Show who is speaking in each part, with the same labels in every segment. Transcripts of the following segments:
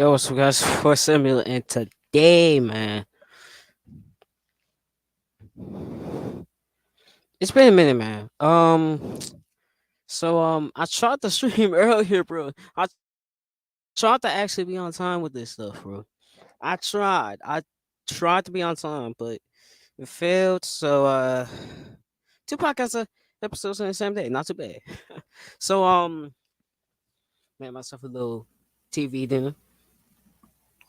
Speaker 1: Yo, what's up, guys? For Samuel, and today, man, it's been a minute, man. I tried to stream earlier, bro. I tried to actually be on time with this stuff, bro. I tried to be on time, but it failed. Two podcasts episodes on the same day, not too bad. so, made myself a little TV dinner.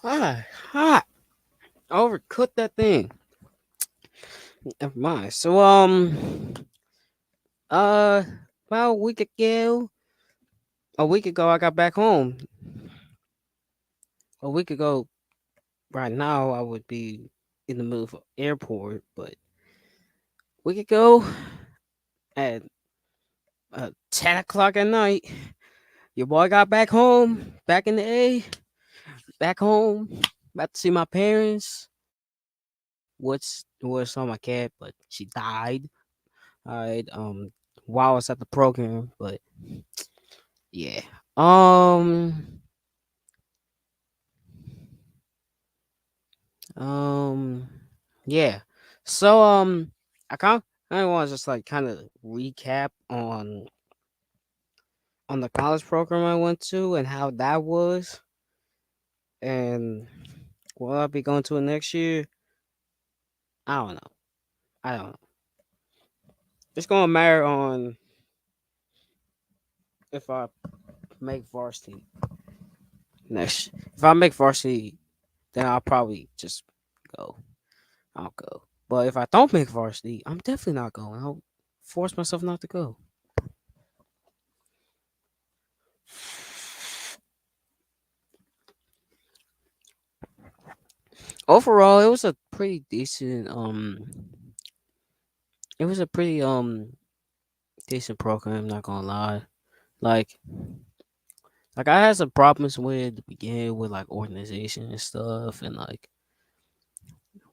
Speaker 1: Ah, hot. Overcooked that thing. Never mind. Uh, about a week ago, I got back home. A week ago, right now, I would be in the middle of an airport, but a week ago at 10 o'clock at night, your boy got back home, back in the A, back home, about to see my parents. Was on my cat, but she died. All right, while I was at the program, but yeah. Um, Um, yeah. I kind of want to just like kind of recap on the college program I went to and how that was, and will I be going to it next year? I don't know. I don't know. It's gonna matter on if I make varsity next. If I make varsity, then I'll probably just go. I'll go. But if I don't make varsity, I'm definitely not going. I'll force myself not to go. Overall, it was a pretty decent it was a pretty decent program, not gonna lie. Like like I had some problems with the beginning with like organization and stuff, and like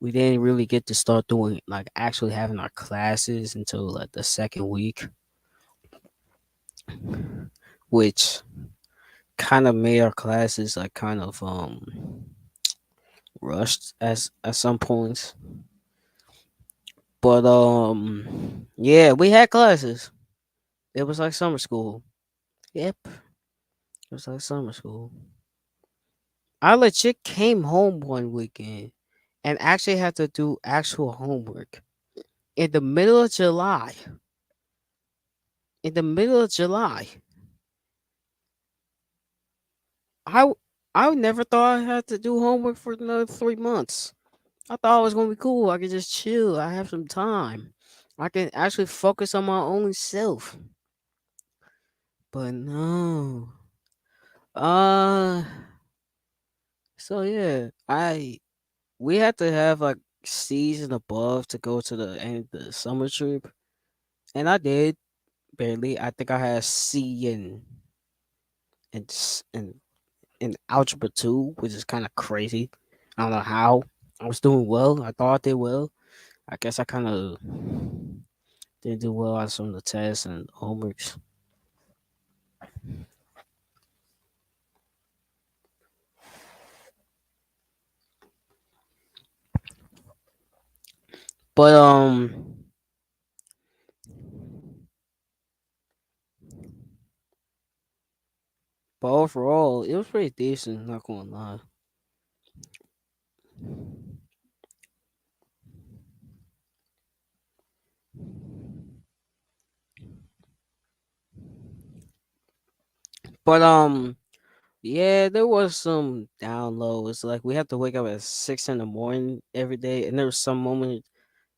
Speaker 1: we didn't really get to start doing like actually having our classes until like the second week, which kind of made our classes like kind of rushed as at some points. But yeah, we had classes. It was like summer school. Yep, it was like summer school. I legit came home one weekend and actually had to do actual homework in the middle of July. In the middle of July, I w- I never thought I had to do homework for another 3 months. I thought it was gonna be cool. I could just chill. I have some time. I can actually focus on my own self. But no. Uh. So yeah, I we had to have like C's and above to go to the end of the summer trip, and I did barely. I think I had C in algebra two, which is kind of crazy. I don't know how I was doing well. I thought I did well. I guess I kind of didn't do well on some of the tests and homeworks. But but overall, it was pretty decent. Not gonna lie. But yeah, there was some downloads. Like we have to wake up at 6 in the morning every day, and there was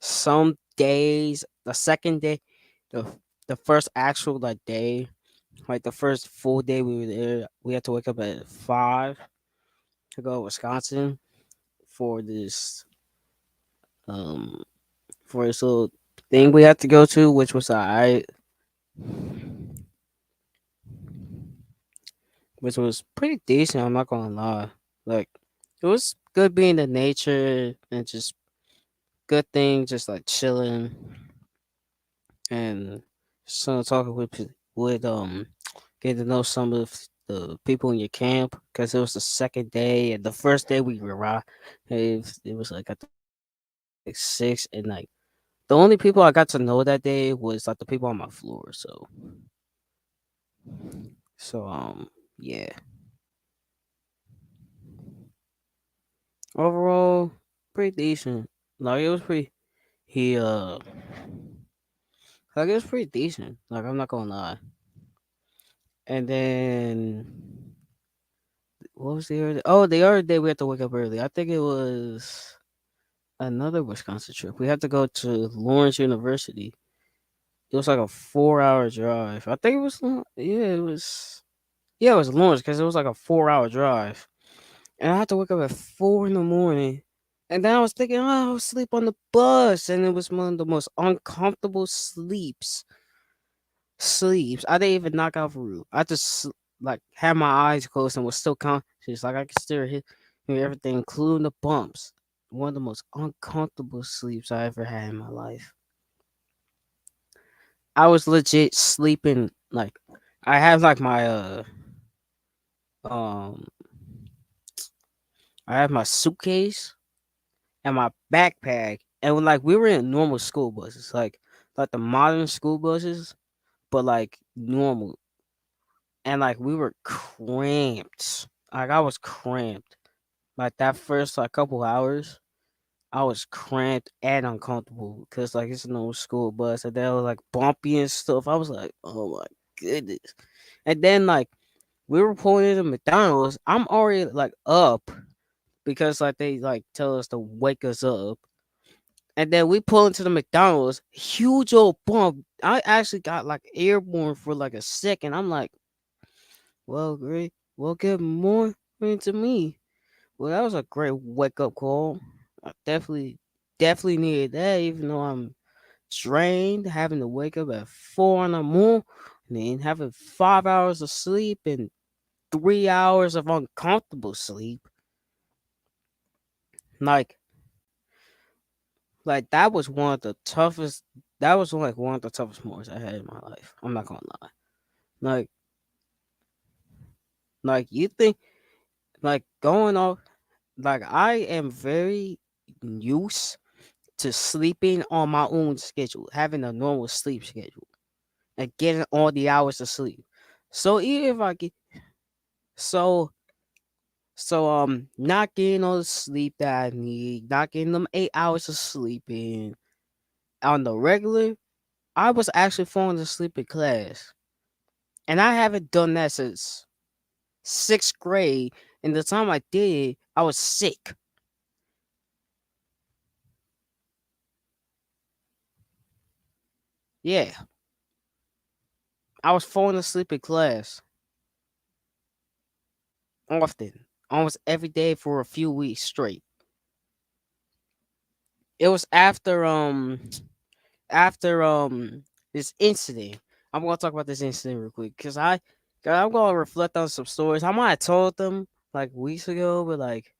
Speaker 1: some days, the second day, the the first actual like day, like the first full day we were there, we had to wake up at 5 to go to Wisconsin for this um for this little thing we had to go to, which was alright, which was pretty decent. I'm not gonna lie, like it was good being in nature and just good thing, just like chilling and talking with getting to know some of the people in your camp because it was the second day and the first day we arrived. It was like I think 6 and like the only people I got to know that day was like the people on my floor. So yeah. Overall, pretty decent. Like it was pretty. He like it was pretty decent. Like I'm not gonna lie. And then what was the other? Oh, the other day we had to wake up early. I think it was another Wisconsin trip. We had to go to Lawrence University. It was like a 4 hour drive. I think it was. Yeah, it was. Yeah, it was Lawrence because it was like a 4 hour drive, and I had to wake up at 4 in the morning. And then I was thinking, oh, I'll sleep on the bus, and it was one of the most uncomfortable sleeps. I didn't even knock out for real. I just like had my eyes closed and was still conscious. Like I could still hear everything, including the bumps. One of the most uncomfortable sleeps I ever had in my life. I was legit sleeping like I have like my um I have my suitcase and my backpack, and like we were in normal school buses, like the modern school buses, but like normal, and like we were cramped. Like I was cramped. Like that first like couple hours, I was cramped and uncomfortable because like it's no school bus and they were like bumpy and stuff. I was like, oh my goodness. And then like we were pulling into McDonald's. I'm already like up because like they like tell us to wake us up. And then we pull into the McDonald's, huge old bump. I actually got like airborne for like a second. I'm like, well, great. Well, good morning to me. Well, that was a great wake up call. I definitely needed that, even though I'm drained, having to wake up at 4 in the morning, and then having 5 hours of sleep and 3 hours of uncomfortable sleep. Like, like that was one of the toughest. That was like one of the toughest moments I had in my life. I'm not gonna lie. Like, like you think, like going off. Like I am very used to sleeping on my own schedule, having a normal sleep schedule, and getting all the hours of sleep. So even if I get so not getting all the sleep that I need, not getting them 8 hours of sleeping on the regular, I was actually falling asleep in class. And I haven't done that since sixth grade. And the time I did, I was sick. Yeah, I was falling asleep in class often, almost every day for a few weeks straight. It was after this incident. I'm gonna talk about this incident real quick because I'm gonna reflect on some stories. I might have told them like weeks ago, but like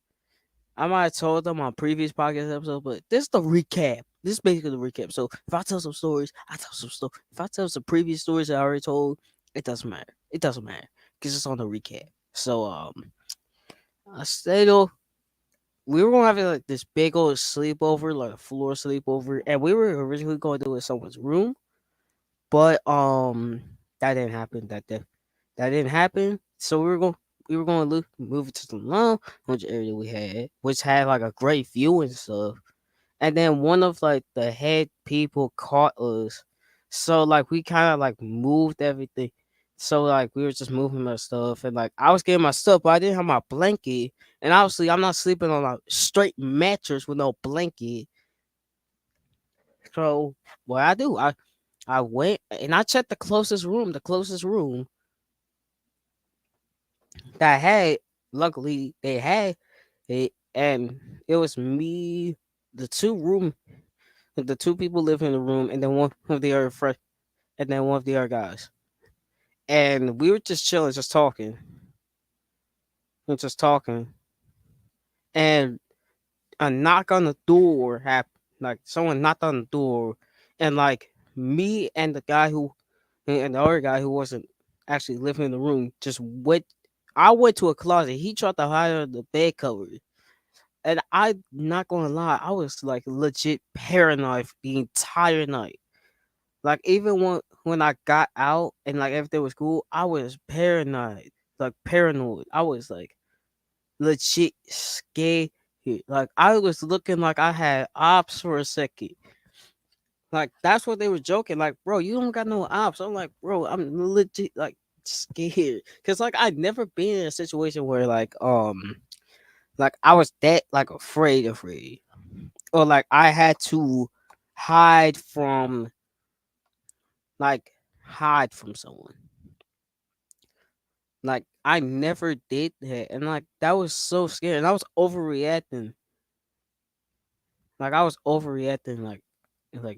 Speaker 1: I might have told them on previous podcast episode. But this is the recap. This is basically the recap. So if I tell some stories, I tell some stories. If I tell some previous stories that I already told, it doesn't matter. It doesn't matter because it's on the recap. So I still we were gonna have like this big old sleepover, like a floor sleepover, and we were originally going to do it in someone's room, but that didn't happen. That didn't happen. So we were going to move it to the lounge, which area we had, which had like a great view and stuff. And then one of like the head people caught us, so like we kind of like moved everything. So like we were just moving my stuff, and like I was getting my stuff, but I didn't have my blanket. And obviously, I'm not sleeping on a straight mattress with no blanket. So what I do, I went and I checked the closest room. The closest room that I had, luckily they had it, and it was me, the the two people living in the room, and then one of the other and then one of the other guys. And we were just chilling, just talking, and just talking, and a knock on the door happened. Like someone knocked on the door, and like me and the other guy who wasn't. actually living in the room just went. I went to a closet. He tried to hide under the bed cover, and I'm not gonna lie, I was like legit paranoid for the entire night. Like even when I got out and like everything was cool, I was paranoid, like paranoid. I was like legit scared. Like I was looking like I had ops for a second. Like that's what they were joking. Like, bro, you don't got no ops. I'm like, bro, I'm legit like scared. Cause like I'd never been in a situation where like I was that like afraid. Or like I had to hide from like hide from someone. Like I never did that. And like that was so scary. And I was overreacting. Like I was overreacting like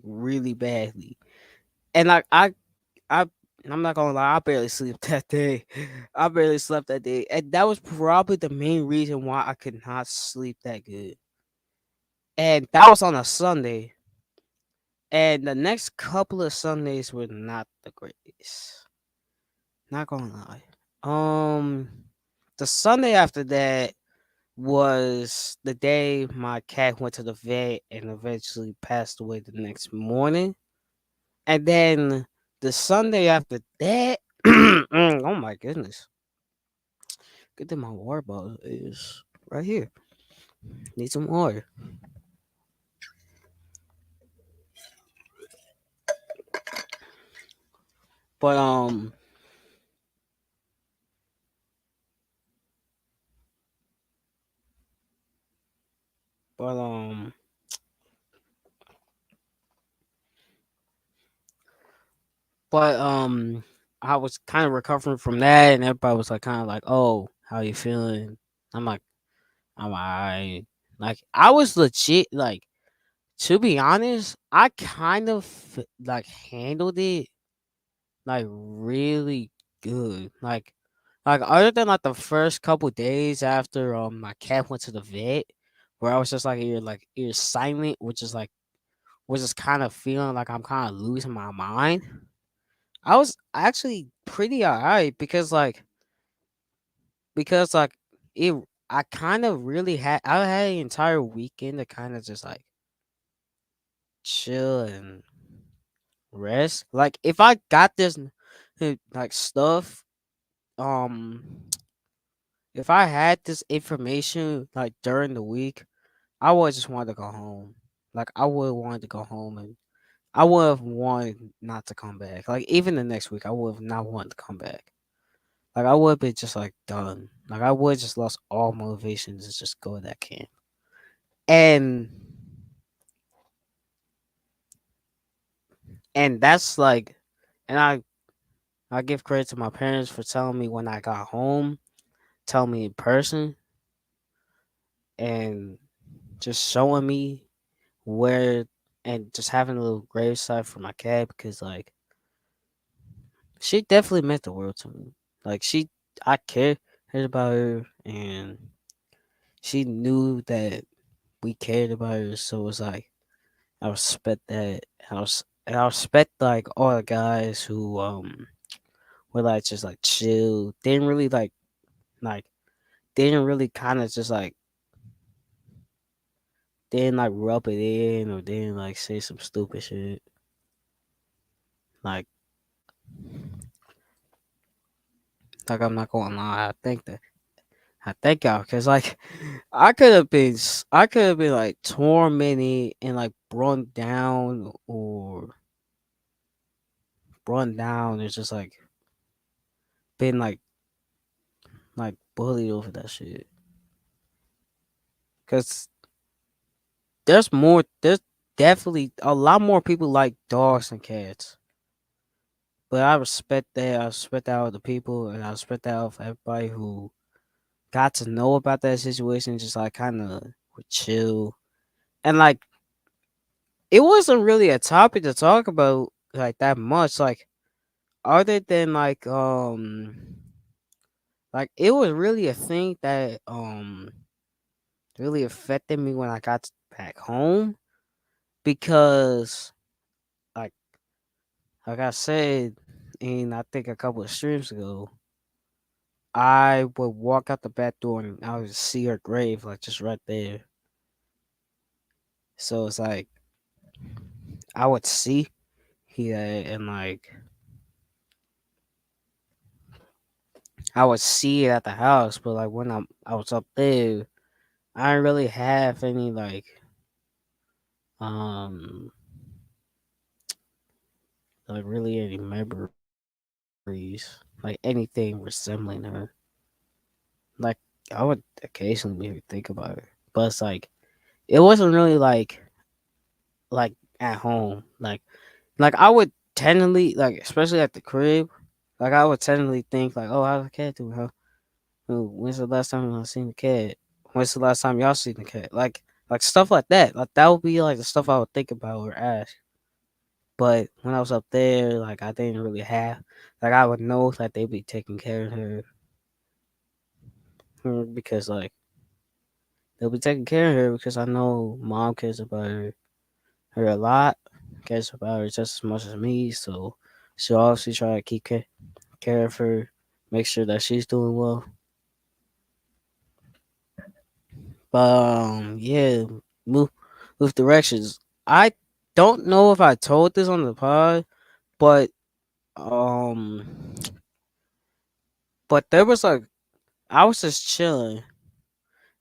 Speaker 1: really badly. And like I I'm not gonna lie, I barely slept that day. I barely slept that day. And that was probably the main reason why I could not sleep that good. And that was on a Sunday. And the next couple of Sundays were not the greatest. Not gonna lie. The Sunday after that was the day my cat went to the vet and eventually passed away the next morning. And then the Sunday after that, oh my goodness. Good thing my water bottle is right here. Need some water. But but um but I was kind of recovering from that, and everybody was like kind of like, "Oh, how you feeling?" I'm like, "I'm alright." Like I was legit like, to be honest, I kind of like handled it like really good. Like other than like the first couple days after my cat went to the vet, where I was just like you're silent, which is kind of feeling like I'm kind of losing my mind. I was actually pretty alright because it I kind of really had an entire weekend to kind of just like chill and rest. Like if I got this like stuff, um, if I had this information like during the week, I would just want to go home. Like I would want to go home and I would have wanted not to come back. Like even the next week, I would have not wanted to come back. Like I would have been just like done. Like I would have just lost all motivation to just go to that camp. And and that's like, and I give credit to my parents for telling me when I got home, telling me in person, and just showing me where and just having a little gravesite for my cat because like she definitely meant the world to me. Like I cared about her, and she knew that we cared about her. So it's like I respect that. And I respect like all the guys who were like just like chill. Like didn't really kind of just like didn't like rub it in or didn't like say some stupid shit. Like I'm not gonna lie. I thank y'all because like I could have been like tormented and like run down. It's just like been like bullied over that shit. Cause there's definitely a lot more people like dogs than cats. But I respect that. I respect that of the people, and I respect that of everybody who got to know about that situation. Just like kind of chill, and like it wasn't really a topic to talk about like that much. Like other than like it was really a thing that really affected me when I got back home because like like I said and I think a couple of streams ago, I would walk out the back door and I would see her grave like just right there. So it's like I would see that and like I would see it at the house, but like when I was up there, I didn't really have any um really any memories, like anything resembling her. Like I would occasionally maybe think about her, but it's like it wasn't really like at home. Like I would technically like especially at the crib, like I would technically think like, oh, how's the cat doing? When's the last time I seen the cat? When's the last time y'all seen the cat? Like stuff like that. Like that would be like the stuff I would think about or ask. But when I was up there, like I didn't really have like I would know that they'd be taking care of her because like they'll be taking care of her because I know mom cares about her a lot, cares about her just as much as me. So she'll obviously try to keep care of her, make sure that she's doing well. But yeah, move move directions. I don't know if I told this on the pod, but um, but there was like I was just chilling,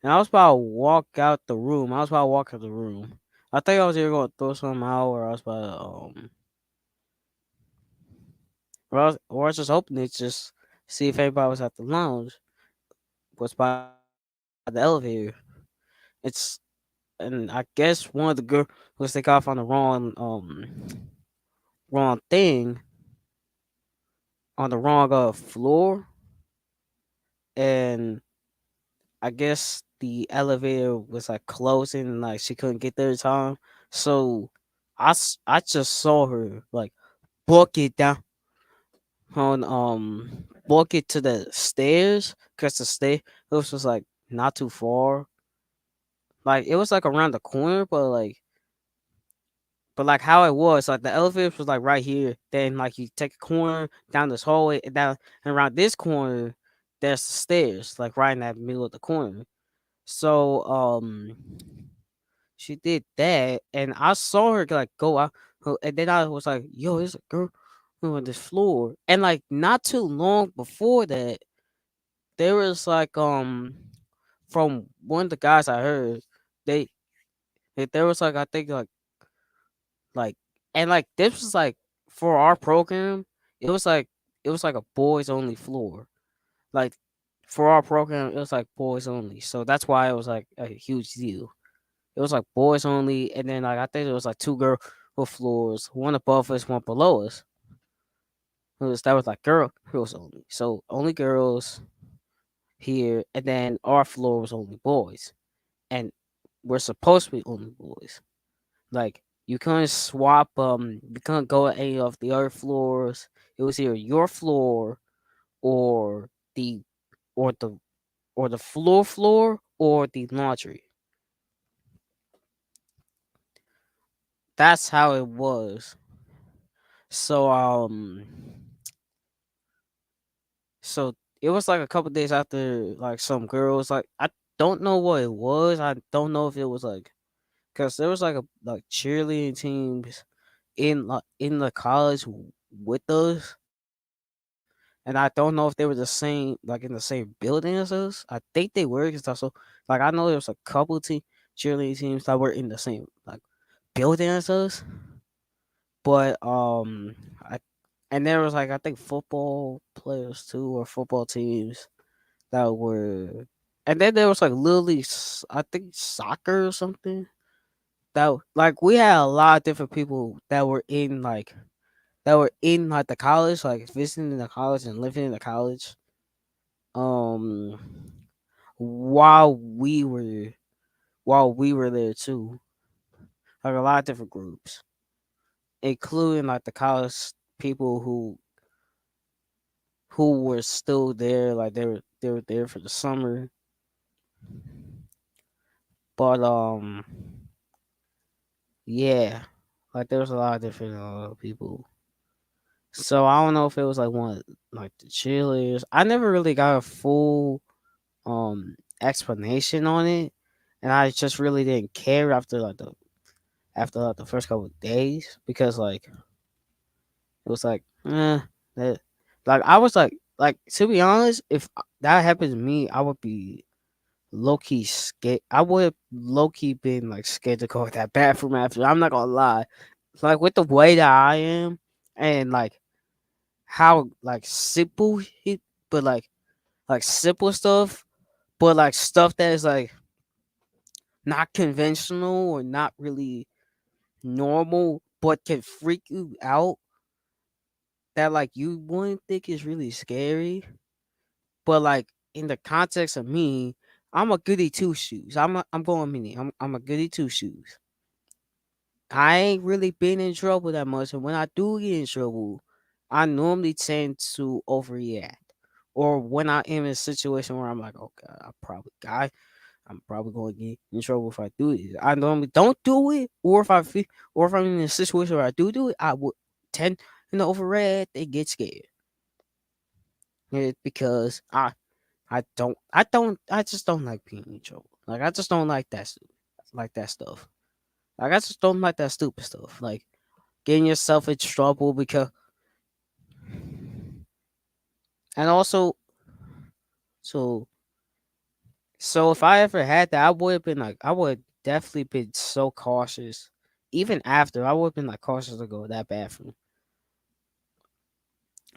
Speaker 1: and I was about to walk out the room. I was about to walk out the room. I think I was either going to throw something out, or I was about to or I was just hoping to just see if everybody was at the lounge, was by the elevator. It's and I guess one of the girls was take off on the wrong thing on the wrong floor, and I guess the elevator was like closing and like she couldn't get there in time. So I just saw her like book it down on book it to the stairs because the stair it was just like not too far. Like it was like around the corner, but like how it was, like the elevator was like right here. Then like you take a corner down this hallway and down and around this corner, there's the stairs, like right in that middle of the corner. So she did that, and I saw her like go out, and then I was like, "Yo, there's a girl on this floor." And like not too long before that, there was like from one of the guys I heard, they there was like I think like and like this was like for our program, it was like it was like a boys only floor. Like for our program, it was like boys only. So that's why it was like a huge deal. It was like boys only, and then like I think it was like two girl floors, one above us, one below us. That was like girls only. So only girls here, and then our floor was only boys, and we're supposed to be only boys. Like you couldn't swap. You couldn't go at any of the other floors. It was either your floor or the or the or the floor or the laundry. That's how it was. So so it was like a couple days after like some girls like I don't know what it was. I don't know if it was like because there was like a like cheerleading teams in the college with us, and I don't know if they were the same like in the same building as us. I think they were because also like I know there was a couple cheerleading teams that were in the same like building as us, but I and there was like I think football players too or football teams that were, and then there was like literally I think soccer or something that like we had a lot of different people that were in like the college, like visiting the college and living in the college. Um, while we were there too, like a lot of different groups, including like the college people who were still there, like they were there for the summer. But yeah, like there was a lot of different people So I don't know if it was like one of like the cheerleaders. I never really got a full explanation on it, and I just really didn't care after like the first couple of days because like it was like that, like I was like to be honest, if that happened to me, I would be low key scared. I would have low key been like scared to go to that bathroom after. I'm not gonna lie, like with the way that I am and like how like simple he, but like simple stuff, but like stuff that is like not conventional or not really normal, but can freak you out. That like you wouldn't think is really scary, but like in the context of me, I'm a goody two shoes. I'm going mini. I'm a goody two shoes. I ain't really been in trouble that much, and when I do get in trouble, I normally tend to overreact. Or when I am in a situation where I'm like, oh god, I'm probably going to get in trouble if I do this. I normally don't do it, or or if I'm in a situation where I do it, I would tend overreact and get scared. Because I just don't like being in trouble. Like I just don't like like that stuff. Like I just don't like that stupid stuff. Like getting yourself in trouble because and also so so if I ever had that, I would have been like I would definitely been so cautious. Even after I would have been like cautious to go to that bathroom.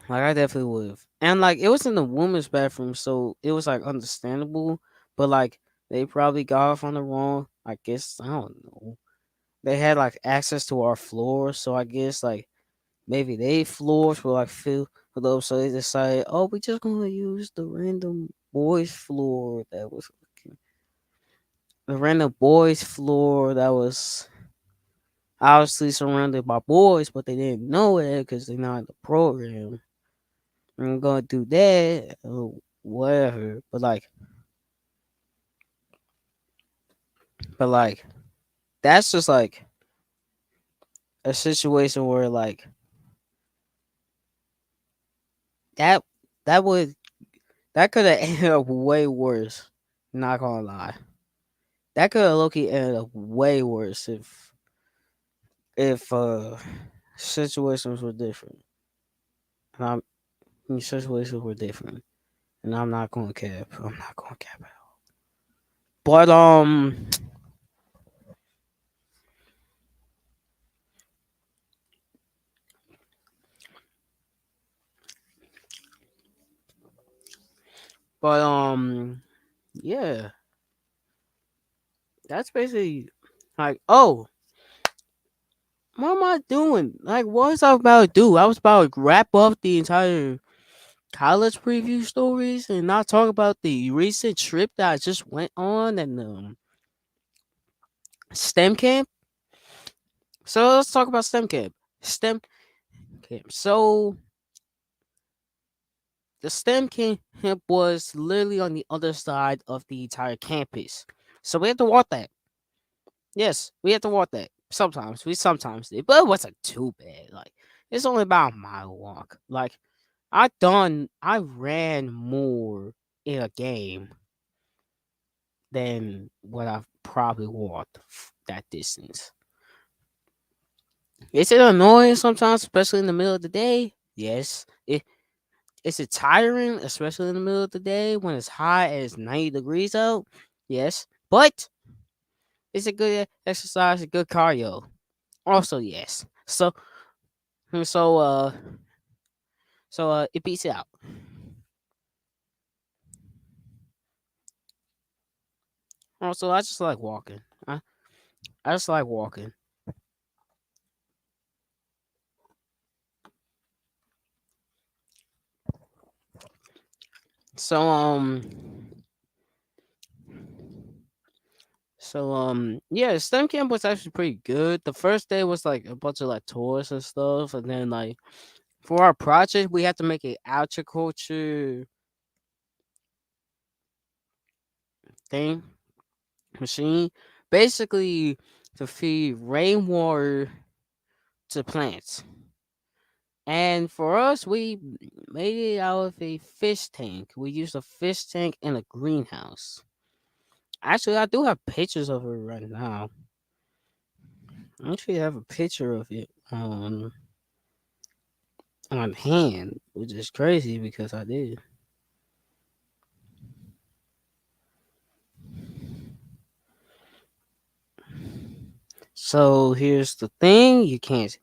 Speaker 1: Like I definitely would have. And like it was in the women's bathroom, so it was like understandable. But like they probably got off on the wrong. I guess I don't know. They had like access to our floor, so I guess like maybe they floors were like filled up, so they decided, oh, we just gonna use the random boys floor that was the random boys floor that was obviously surrounded by boys, but they didn't know it because they're not in the program. I'm gonna do that or whatever, but like that's just like a situation where like that that would that could have ended up way worse. Not gonna lie. That could have Loki ended up way worse if situations were different. And situations were different. And I'm not gonna cap. I'm not gonna cap it. But but yeah, that's basically like what am I doing? Like what was I about to do? I was about to wrap up the entire college preview stories and not talk about the recent trip that I just went on and STEM camp. So let's talk about STEM camp. STEM camp. So the STEM camp was literally on the other side of the entire campus. So we had to walk that. Yes, we had to walk that. Sometimes we sometimes did, but it wasn't too bad. Like it's only about a mile walk. Like I ran more in a game than what I've probably walked that distance. Is it annoying sometimes, especially in the middle of the day? Yes. Is it tiring, especially in the middle of the day when it's hot and it's 90 degrees out? Yes. But it's a good exercise, a good cardio. Also, yes. So it beats it out. Also, I just like walking. I just like walking. So yeah, STEM camp was actually pretty good. The first day was like a bunch of like tours and stuff, and then like for our project we had to make a agriculture thing machine, basically to feed rainwater to plants. And for us, we made it out of a fish tank. We used a fish tank in a greenhouse. Actually, I do have pictures of it right now. I actually have a picture of it on hand, which is crazy because I did. So here's the thing: you can't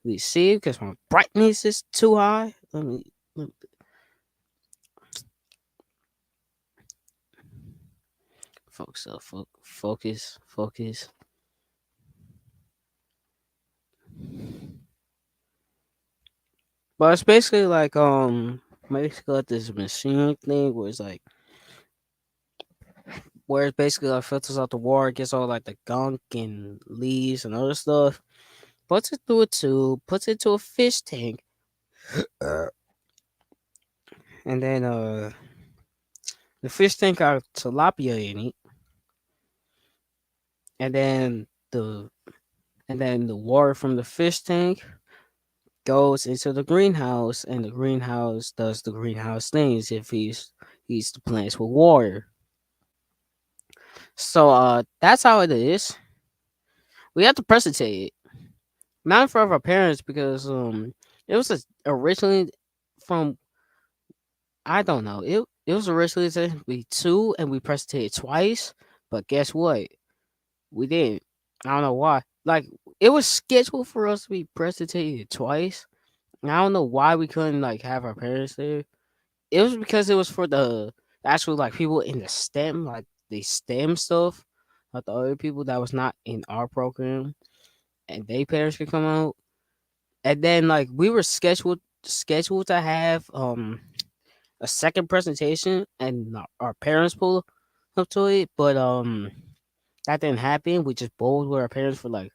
Speaker 1: really see because my brightness is too high. Let me focus up, focus. But it's basically like basically like this machine thing where it's like where it basically like filters out the water, gets all like the gunk and leaves and other stuff, puts it through a tube, puts it to a fish tank, uh, and then the fish tank got tilapia in it, and then the water from the fish tank goes into the greenhouse, and the greenhouse does the greenhouse things if he's the plants with water. So that's how it is. We have to presentate it. Not in front of our parents because it was originally from I don't know. It was originally supposed to be two and we presented twice, but guess what? We didn't. I don't know why. Like it was scheduled for us to be presented twice. And I don't know why we couldn't like have our parents there. It was because it was for the actual like people in the STEM, like the STEM stuff, like the other people that was not in our program, and they parents could come out. And then like we were scheduled to have a second presentation, and our parents pulled up to it, but that didn't happen. We just bowled with our parents for like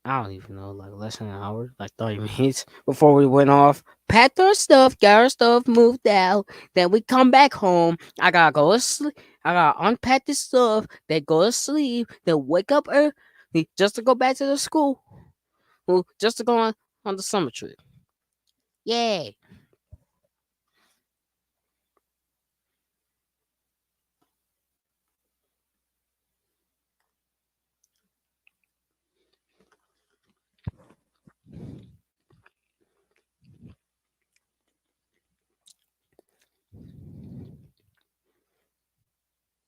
Speaker 1: I don't even know, like less than an hour, like 30 minutes before we went off. Packed our stuff, got our stuff moved out. Then we come back home. I gotta go to sleep. I gotta unpack this stuff. Then go to sleep. Then wake up early just to go back to the school. Well, just to go on the summer trip. Yay!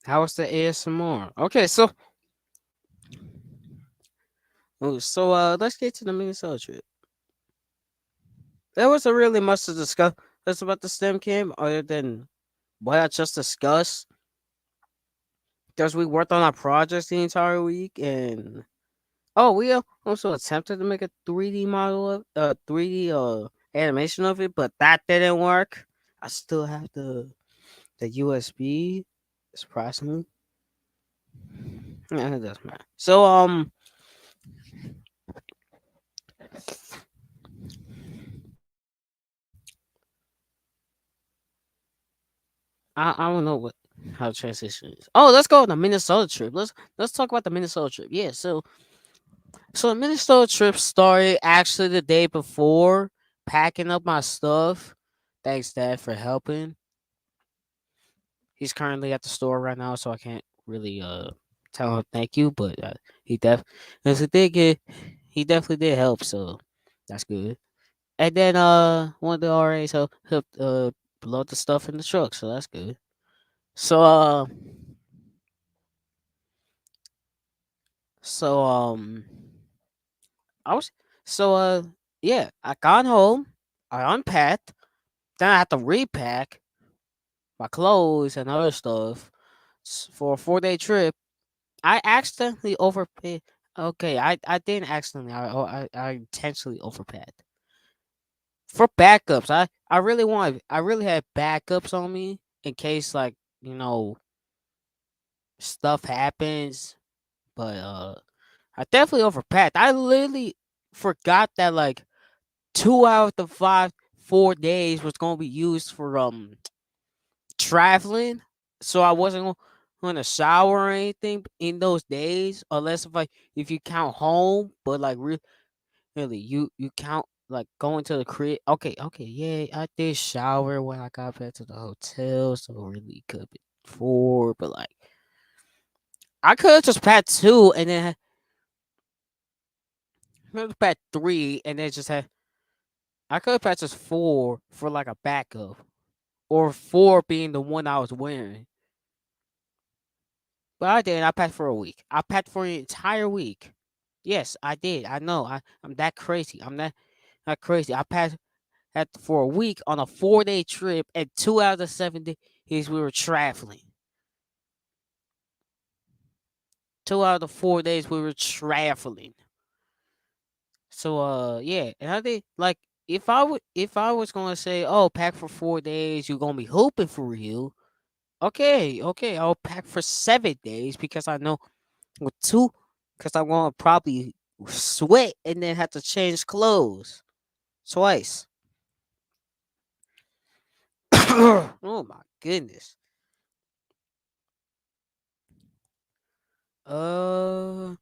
Speaker 1: How was the ASMR? Okay, let's get to the Minnesota trip. There wasn't really much to discuss about the STEM camp other than what I just discussed. Because we worked on our projects the entire week, and we also attempted to make a 3D model of 3D animation of it, but that didn't work. I still have the USB, surprisingly. Yeah, it doesn't matter. So I don't know what how the transition is. Oh, let's go on the Minnesota trip. Let's talk about the Minnesota trip. Yeah, so the Minnesota trip started actually the day before packing up my stuff. Thanks, Dad, for helping. He's currently at the store right now, so I can't really tell him thank you, but he def as a did get he definitely did help, so that's good. And then one of the RAs helped load the stuff in the truck, so that's good. So so I was so yeah, I got home, I unpacked, then I had to repack my clothes and other stuff for a 4 day trip. I accidentally overpaid. Okay, I didn't accidentally. I intentionally overpaid for backups. I really had backups on me in case like stuff happens. But I definitely overpacked. I literally forgot that like 2 out of the 4 days was gonna be used for traveling, so I wasn't gonna shower or anything in those days, unless if you count home. But like Really, you count like going to the crib. Okay, okay, yeah, I did shower when I got back to the hotel, so really could be four, but like I could have just pat two and then pat three and then just had I could have pat just four for like a backup, or four being the one I was wearing. But I didn't. I packed for a week. I packed for an entire week. Yes, I did. I know. I'm that crazy. I'm that crazy. I packed had for a week on a 4 day trip, and 2 out of the 7 days we were traveling. 2 out of the 4 days we were traveling. So yeah, and I think like if I was gonna say, oh, pack for 4 days, you're gonna be hooping for real. Okay, okay, I'll pack for 7 days because I know with two, because I'm gonna probably sweat and then have to change clothes twice. Oh my goodness. Uh,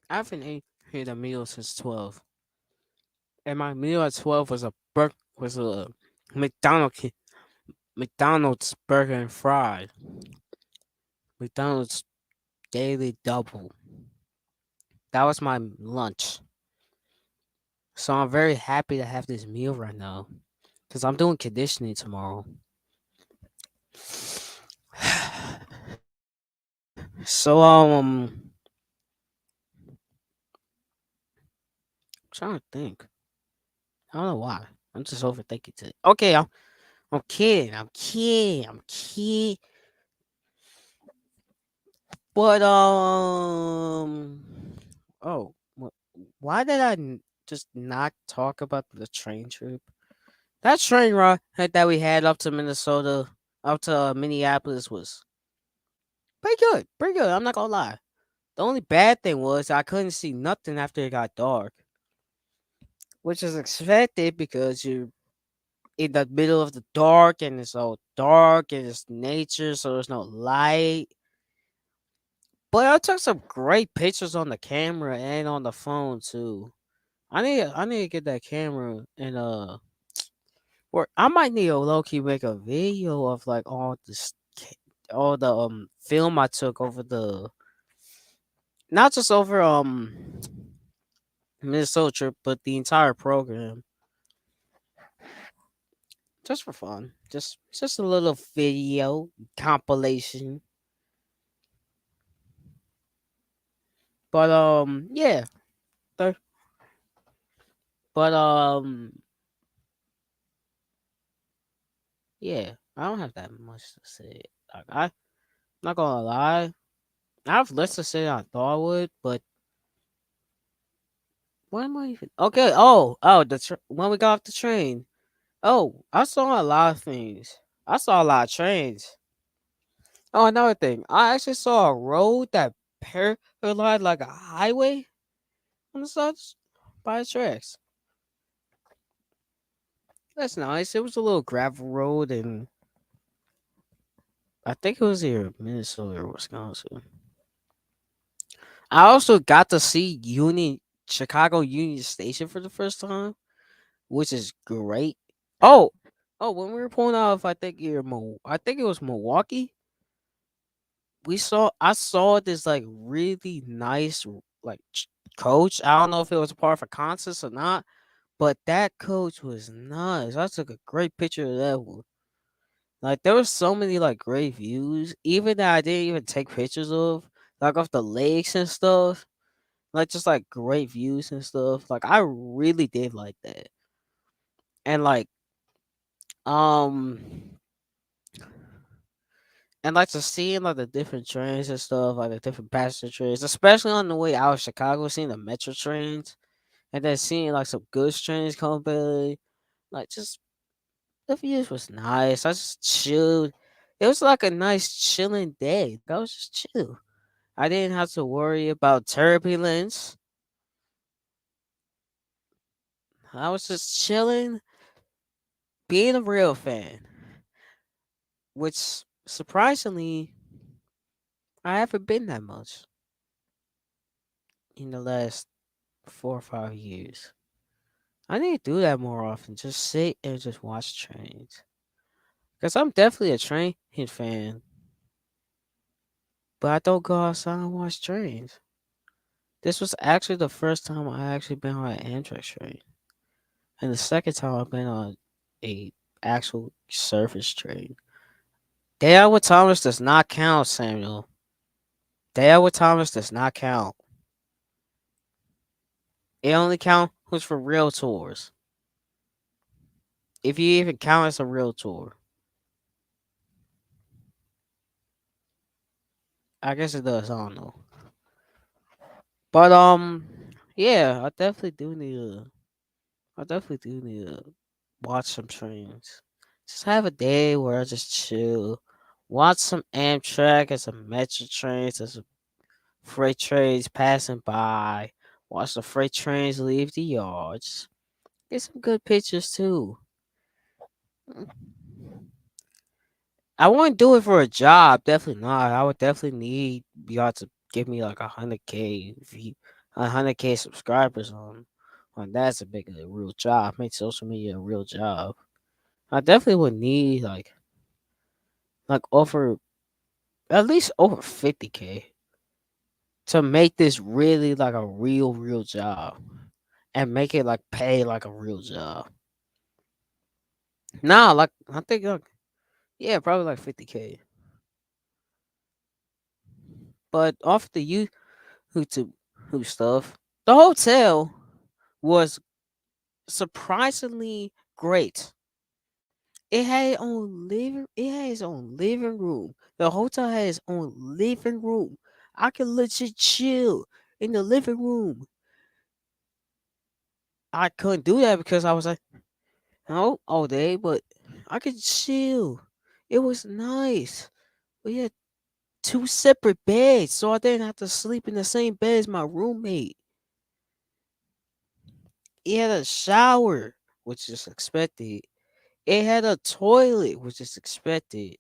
Speaker 1: I haven't had a meal since 12, and my meal at 12 was a McDonald's McDonald's burger and fries. McDonald's daily double. That was my lunch. So I'm very happy to have this meal right now because I'm doing conditioning tomorrow. So I'm trying to think. I don't know why. I'm just overthinking it. Okay, I'm kidding. I'm kidding. I'm kidding. But oh, why did just not talk about the train trip? That train ride that we had up to Minnesota, up to Minneapolis was pretty good. Pretty good. I'm not gonna lie. The only bad thing was I couldn't see nothing after it got dark, which is expected because you're in the middle of the dark and it's all dark and it's nature, so there's no light. But I took some great pictures on the camera and on the phone too. I need to get that camera and or I might need to low key make a video of like all the film I took over the not just over Minnesota trip, but the entire program, just for fun. Just a little video compilation. But yeah, the- but yeah, I don't have that much to say. Like, I'm not gonna lie, I have less to say than I thought I would, but what am I even? Okay, oh, when we got off the train. Oh, I saw a lot of things. I saw a lot of trains. Oh, another thing, I actually saw a road that paralleled like a highway on the sides by the tracks. That's nice. It was a little gravel road, and I think it was either Minnesota or Wisconsin. I also got to see Chicago Union Station for the first time, which is great. Oh, oh, when we were pulling off, I think it was Milwaukee. I saw this like really nice like coach. I don't know if it was a part of a concert or not, but that coach was nice. I took a great picture of that one. Like there was so many like great views, even that I didn't even take pictures of, like off the lakes and stuff. Like just like great views and stuff. Like I really did like that. And um like to seeing like the different trains and stuff, like the different passenger trains, especially on the way out of Chicago, seeing the metro trains and then seeing like some goods trains come by. Like just The views was nice. I just chilled. It was like a nice chilling day. Like, I was just chill. I didn't have to worry about turbulence. I was just chilling, being a real fan, which surprisingly I haven't been that much in the last 4 or 5 years. I need to do that more often. Just sit and just watch trains. Cause I'm definitely a train fan, but I don't go outside and watch trains. This was actually the first time I actually been on an Amtrak train, and the second time I've been on a actual surface train. Dale with Thomas does not count, Samuel. Dale with Thomas does not count. It only counts for real tours. If you even count as a real tour, I guess it does. I don't know, but yeah, I definitely do need to watch some trains. Just have a day where I just chill, watch some Amtrak and some Metro trains and some freight trains passing by. Watch the freight trains leave the yards. Get some good pictures too. I wouldn't do it for a job. Definitely not. I would definitely need y'all to give me like 100K, 100K subscribers on that's a big a real job. Make social media a real job. I definitely would need like over at least over 50K to make this really like a real job and make it like pay like a real job. Nah, like I think like yeah, probably like 50K. But off the YouTube who stuff, the hotel was surprisingly great. It had its own living room. The hotel had its own living room. I could legit chill in the living room. I couldn't do that because I was like, no, all day, but I could chill. It was nice. We had two separate beds, so I didn't have to sleep in the same bed as my roommate. It had a shower, which is expected. It had a toilet, which is expected.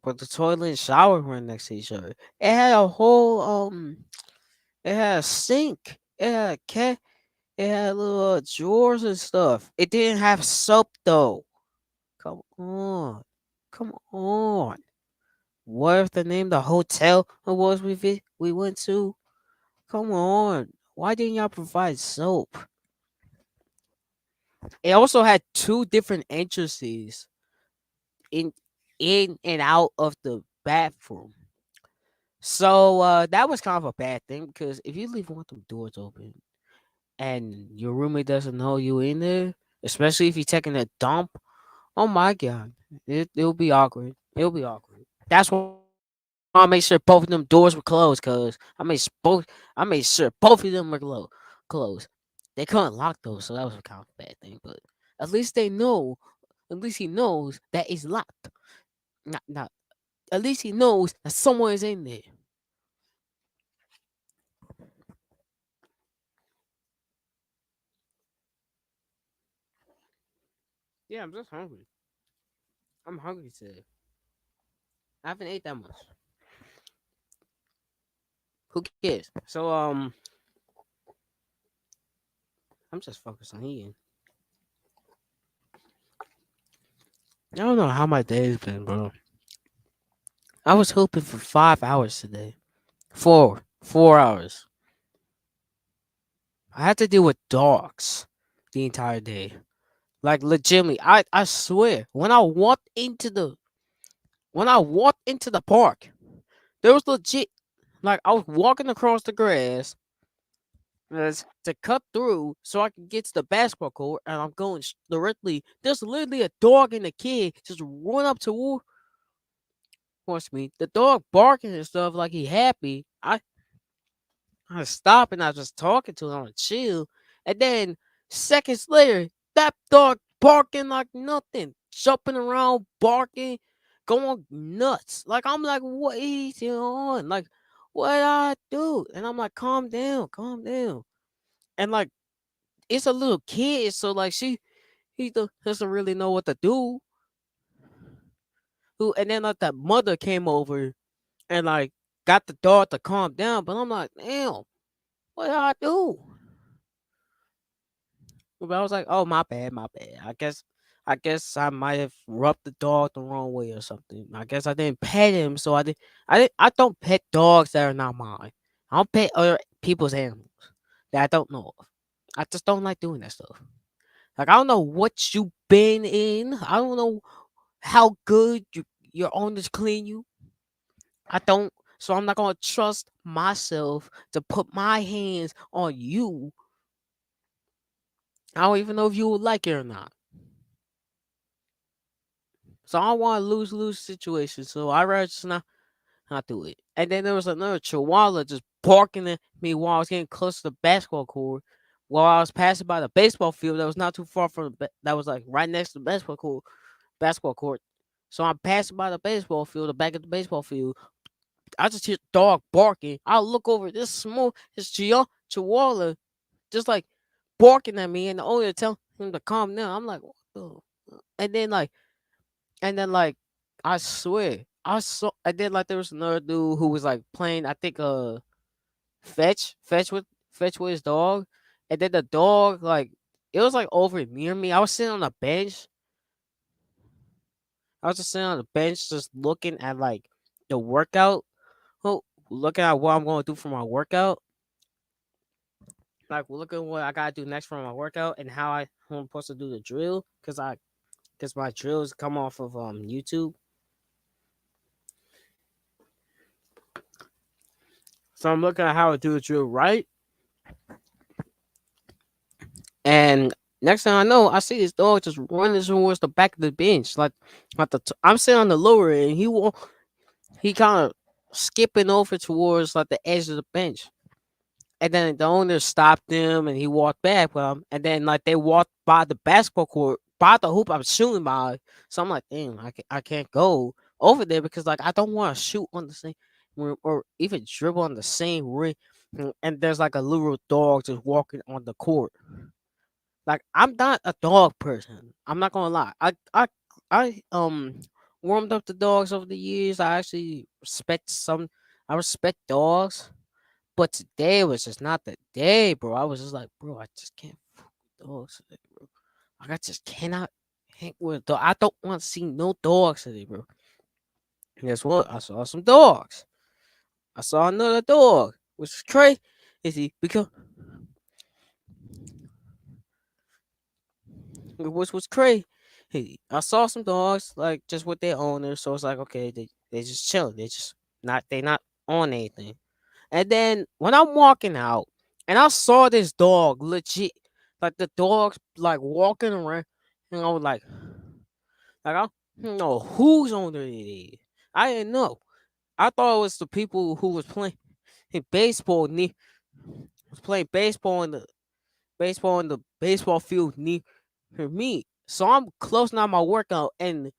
Speaker 1: But the toilet and shower were next to each other. It had a whole it had a sink. It had a cat. It had little drawers and stuff. It didn't have soap though. Come on. Come on. What if the name of the hotel it was we went to? Come on. Why didn't y'all provide soap? It also had two different entrances in and out of the bathroom. So that was kind of a bad thing because if you leave one of them doors open and your roommate doesn't know you in there, especially if you're taking a dump, oh my god, it'll be awkward. It'll be awkward. That's why I made sure both of them doors were closed, cause I made sure both of them were closed. They couldn't lock those, so that was a kind of bad thing. But at least they know. At least he knows that it's locked. Not. At least he knows that someone is in there. Yeah, I'm just hungry. I'm hungry today. I haven't ate that much. Who cares? So I'm just focused on eating. I don't know how my day's been, bro. I was hoping for 5 hours today. 4 hours. I had to deal with dogs the entire day. Like legitimately, I swear, when I walked into the park, there was legit like I was walking across the grass to cut through so I can get to the basketball court, and I'm going directly. There's literally a dog and a kid just run up towards me. The dog barking and stuff like he happy. I stopped and I was just talking to him on chill, and then seconds later, that dog barking like nothing, jumping around, barking, going nuts. Like I'm like, what is he on? Like, what I do? And I'm like, calm down, calm down. And like, it's a little kid, so like doesn't really know what to do. Who and then like the mother came over and like got the dog to calm down, but I'm like, damn, what did I do? But I was like, oh my bad, my bad. I guess I might have rubbed the dog the wrong way or something. I guess I didn't pet him, so I don't pet dogs that are not mine. I don't pet other people's animals that I don't know of. I just don't like doing that stuff. Like I don't know what you been in. I don't know how good your owners clean you. I don't, so I'm not gonna trust myself to put my hands on you. I don't even know if you would like it or not. So I don't want a lose lose situation. So I rather just not do it. And then there was another chihuahua just barking at me while I was getting close to the basketball court. While I was passing by the baseball field that was not too far from that was like right next to the basketball court. So I'm passing by the baseball field, the back of the baseball field. I just hear dog barking. I look over this chihuahua just like barking at me, and the owner tell him to calm down. I'm like, what the? And then like, and then like, I swear, I saw. And then like, there was another dude who was like playing. I think fetch with his dog, and then the dog like it was like over near me. I was sitting on a bench. I was just sitting on the bench, just looking at like the workout. Looking at what I'm going to do for my workout. Like look at what I gotta do next for my workout and how I'm supposed to do the drill because my drills come off of YouTube. So I'm looking at how to do the drill right, and next thing I know, I see this dog just running towards the back of the bench. I'm sitting on the lower end, he kind of skipping over towards like the edge of the bench. And then the owner stopped him and he walked back with him. And then like they walked by the basketball court, by the hoop I'm shooting by. So I'm like, damn, I can't go over there because like I don't want to shoot on the same rim or even dribble on the same ring. And there's like a little dog just walking on the court. Like I'm not a dog person. I'm not gonna lie. I warmed up the dogs over the years. I respect dogs, but today was just not the day, bro. I was just like, bro, I just can't fuck with dogs today, bro. Like, I just cannot hang with a dog. I don't want to see no dogs today, bro. And guess what? I saw some dogs. I saw another dog, which is crazy. Because which was crazy. I saw some dogs like just with their owners, so it's like okay, they just chilling. They not on anything. And then when I'm walking out and I saw this dog legit, like the dog's like walking around, and I was like I don't know whose owner it is. I didn't know. I thought it was the people who was playing baseball was playing baseball in the baseball field near me. So I'm closing out my workout and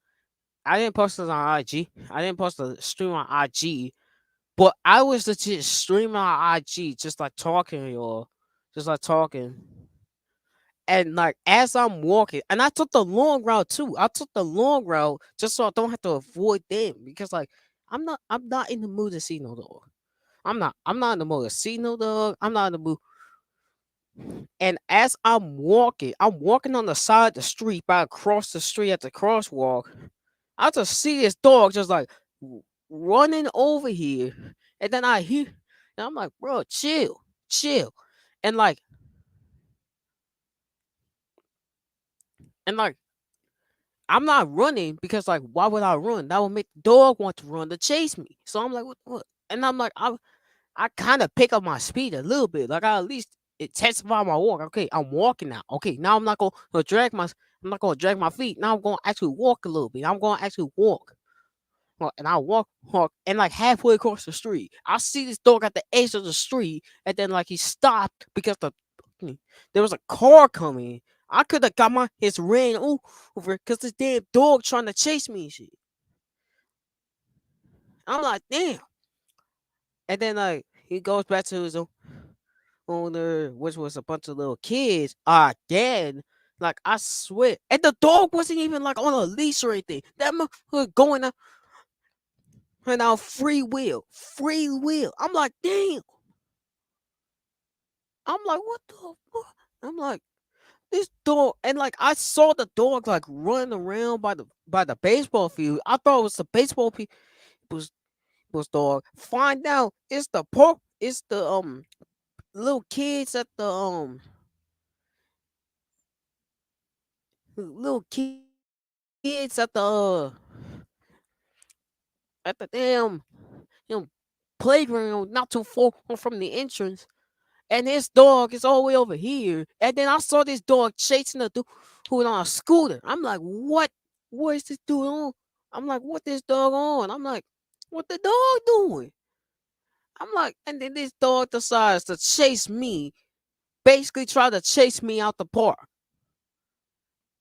Speaker 1: I didn't post it on IG. I didn't post the stream on IG. But I was legit streaming on IG, just like talking, y'all. Just like talking. And like as I'm walking, and I took the long route too. I took the long route just so I don't have to avoid them. Because like I'm not in the mood to see no dog. I'm not in the mood to see no dog. I'm not in the mood. And as I'm walking on the side of the street by across the street at the crosswalk. I just see this dog just like running over here, and then I hear, and I'm like, bro, chill, chill, and like, and like, I'm not running because like, why would I run? That would make the dog want to run to chase me. So I'm like, what? And I'm like, I kind of pick up my speed a little bit, like I at least intensify my walk. Okay, I'm walking now. Okay, now I'm not gonna drag my feet. Now I'm gonna actually walk a little bit. I'm gonna actually walk. And I walk, and like halfway across the street, I see this dog at the edge of the street, and then like he stopped because there was a car coming. I could have got my his ran over because this damn dog trying to chase me and shit. I'm like, damn. And then like he goes back to his owner, which was a bunch of little kids. Again, like I swear, and the dog wasn't even like on a leash or anything. That motherfucker going out and out free will, free will. I'm like, damn. I'm like, what the fuck? I'm like, this dog, and like I saw the dog like running around by the baseball field. I thought it was the baseball people's dog. Find out it's the it's the little kids at the little kids at the damn you know playground not too far from the entrance. And his dog is all the way over here. And then I saw this dog chasing a dude who was on a scooter. I'm like, what? What is this dude on? I'm like, what this dog on? I'm like, what the dog doing? I'm like, and then this dog decides to chase me, basically try to chase me out the park.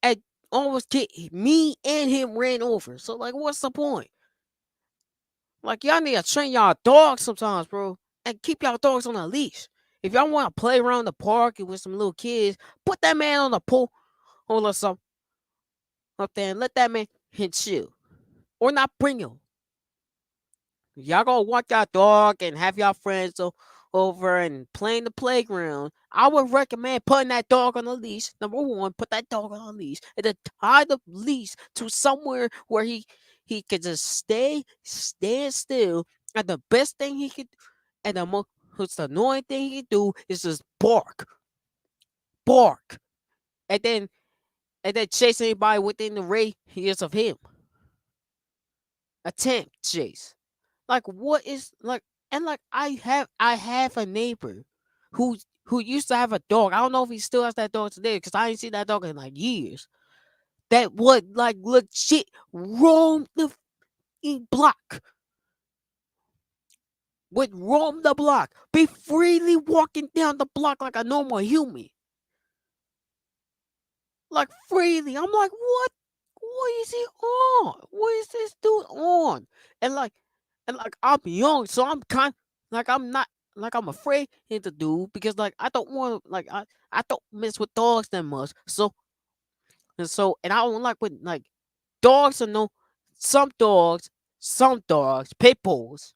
Speaker 1: And almost get me and him ran over. So like, what's the point? Like y'all need to train y'all dogs sometimes, bro, and keep y'all dogs on a leash. If y'all want to play around the park and with some little kids, put that man on the pool or something up there and let that man hit chill, or not bring him. Y'all gonna walk y'all dog and have y'all friends over and play in the playground. I would recommend putting that dog on a leash. Number one, put that dog on a leash and then tie the leash to somewhere where he could just stand still. And the best thing he could, and the most annoying thing he could do is just bark, and then chase anybody within the radius of him. Attempt chase. Like what is like and like I have a neighbor who used to have a dog. I don't know if he still has that dog today because I ain't seen that dog in like years. That would like legit roam the block. Would roam the block. Be freely walking down the block like a normal human. Like freely. I'm like, what is he on? What is this dude on? And like I'm young, so I'm kind like I'm not like I'm afraid of the dude because like I don't want like I don't mess with dogs that much. And I don't like when like dogs are no some dogs, pit bulls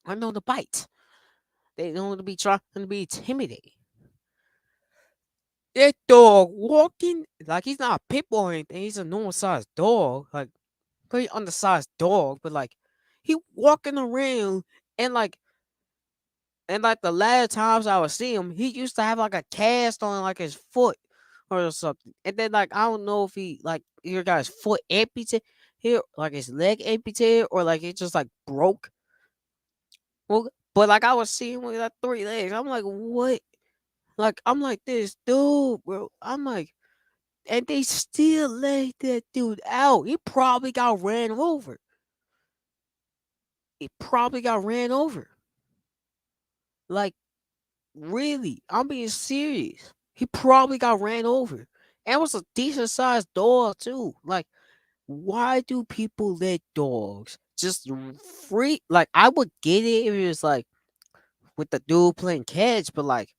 Speaker 1: are known to bite. They know to be trying to be intimidating. That dog walking like he's not a pit bull or anything. He's a normal sized dog, like pretty undersized dog, but like he walking around and like the last times I would see him, he used to have like a cast on like his foot or something. And then like I don't know if he like either got his foot amputated here, like his leg amputated, or like it just like broke. Well, but like I was seeing with like three legs. I'm like, what? Like I'm like this dude, bro. I'm like, and they still let that dude out. He probably got ran over. He probably got ran over. Like really, I'm being serious. He probably got ran over. And it was a decent sized dog too. Like, why do people let dogs just free? Like, I would get it if it was like with the dude playing catch, but like,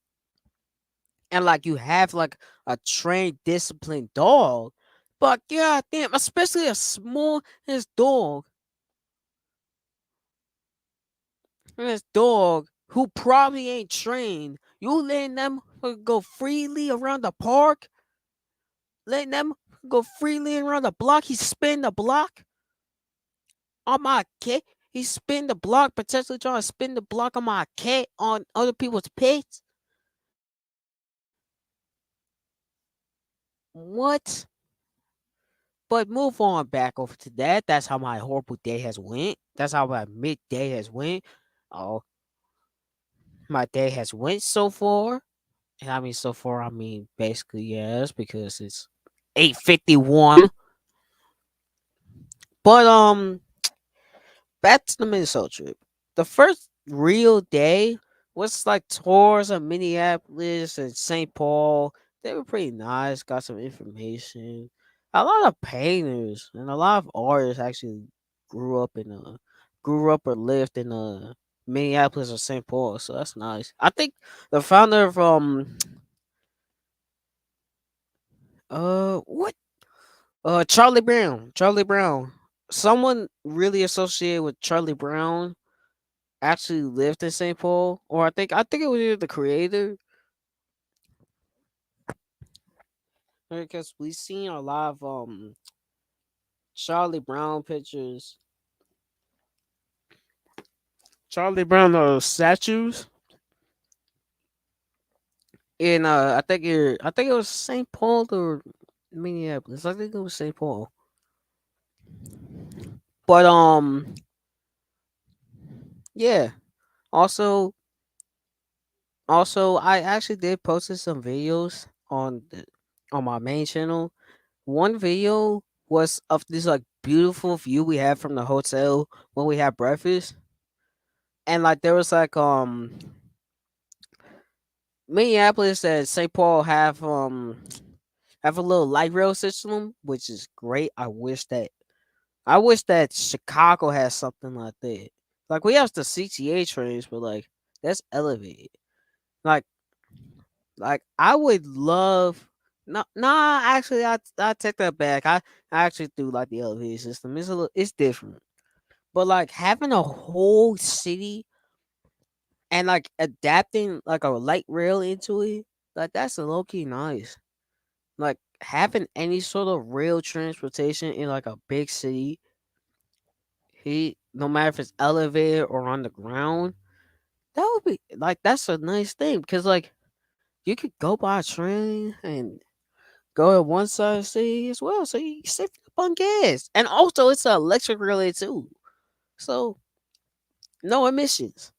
Speaker 1: and like you have like a trained, disciplined dog. But god damn, especially a small as dog, this dog who probably ain't trained. You letting them go freely around the park, letting them go freely around the block. He spin the block on my cat. He spin the block, potentially trying to spin the block on my cat on other people's pets. What? But move on back over to that. That's how my horrible day has went. That's how my midday has went. Oh, my day has went so far. And I mean so far I mean basically yes, because it's 8:51. But back to the Minnesota trip. The first real day was like tours of Minneapolis and St. Paul. they were pretty nice. Got some information. A lot of painters and a lot of artists actually grew up in grew up or lived in Minneapolis or St. Paul. So that's nice. I think the founder of what Charlie Brown. Charlie Brown. Someone really associated with Charlie Brown actually lived in St. Paul, or I think it was either the creator, because we seen a lot of Charlie Brown pictures, Charlie Brown statues in I think it was St. Paul or Minneapolis. I think it was St. Paul, but yeah. Also, I actually did posted some videos on my main channel. One video was of this like beautiful view we had from the hotel when we had breakfast, and like there was like Minneapolis and St. Paul have a little light rail system, which is great. I wish that Chicago has something like that. Like we have the CTA trains, but like that's elevated. Like I would love. No, nah. Actually, I take that back. I actually do like the elevated system. It's different, but like having a whole city and like adapting like a light rail into it, like that's a low key nice. Like having any sort of rail transportation in like a big city, no matter if it's elevated or on the ground, that would be like that's a nice thing because like you could go by train and go to one side of the city as well, so you save up on gas, and also it's electric relay too, so no emissions.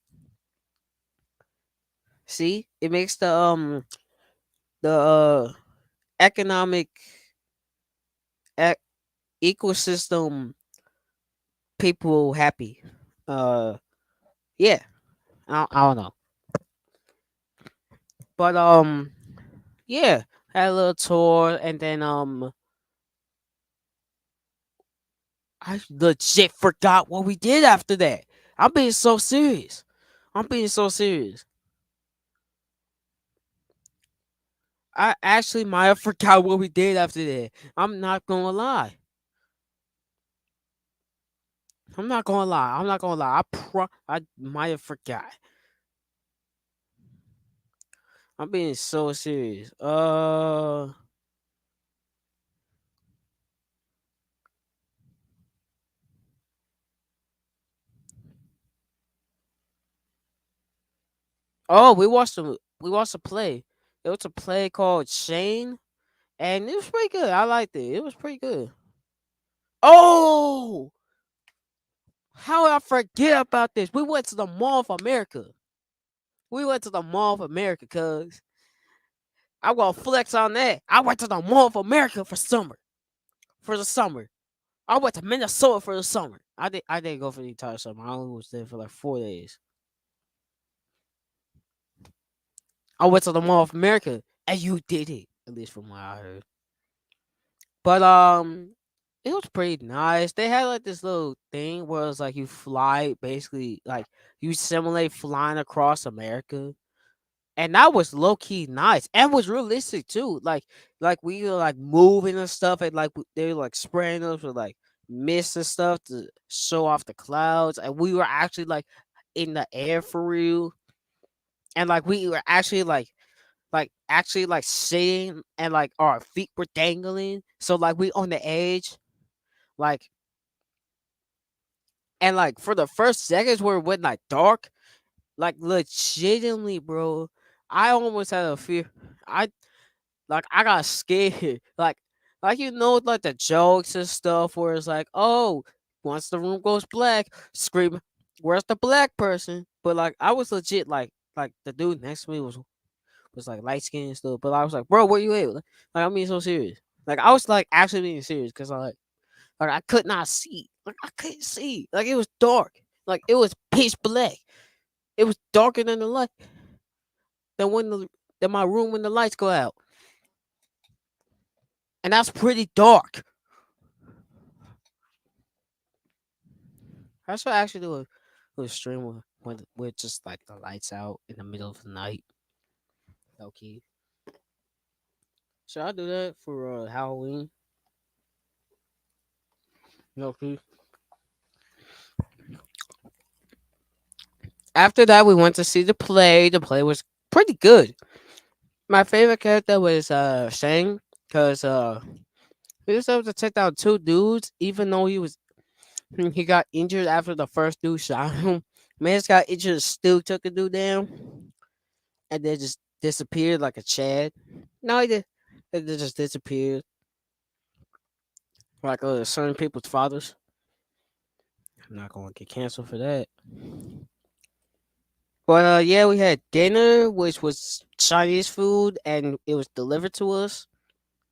Speaker 1: See, it makes the economic ec- ecosystem people happy. Uh, yeah, I don't know, but yeah, had a little tour, and then I legit forgot what we did after that. I'm being so serious. I'm being so serious. I actually might have forgot what we did after that. I'm not gonna lie. I'm not gonna lie. I'm not gonna lie. I might have forgot. I'm being so serious. Oh, we watched a play. It was a play called Shane, and it was pretty good. I liked it. It was pretty good. Oh, how did I forget about this? We went to the Mall of America. We went to the Mall of America, cuz I'm gonna flex on that. I went to the Mall of America for the summer. I went to Minnesota for the summer. I didn't go for the entire summer. I only was there for like 4 days. I went to the Mall of America, and you did it, at least from what I heard. But it was pretty nice. They had like this little thing where it's like you fly, basically like you simulate flying across America, and that was low key nice and was realistic too. Like we were like moving and stuff, and like they were like spraying us with like mist and stuff to show off the clouds, and we were actually like in the air for real, and like we were actually like sitting, and like our feet were dangling, so like we on the edge, like, and like for the first seconds where it went like dark, like legitimately, bro, I almost had a fear. I got scared. Like like the jokes and stuff where it's like, oh, once the room goes black, scream, where's the black person? But like I was legit like the dude next to me was like light skinned and stuff. But I was like, bro, where you at? Like I'm being so serious. Like I was like actually being serious because like I could not see. Like I couldn't see. Like it was dark. Like it was pitch black. It was darker than the light than when the than my room when the lights go out. and that's pretty dark. I should actually do a stream with just like the lights out in the middle of the night. Okay, should I do that for Halloween? Okay. After that, we went to see the play. The play was pretty good. My favorite character was Shang, because he was able to take down two dudes, even though he got injured after the first dude shot him. Man got injured, still took a dude down, and then just disappeared like a Chad. No, he did. It just disappeared like certain people's fathers. I'm not gonna get canceled for that. But yeah, we had dinner, which was Chinese food, and it was delivered to us.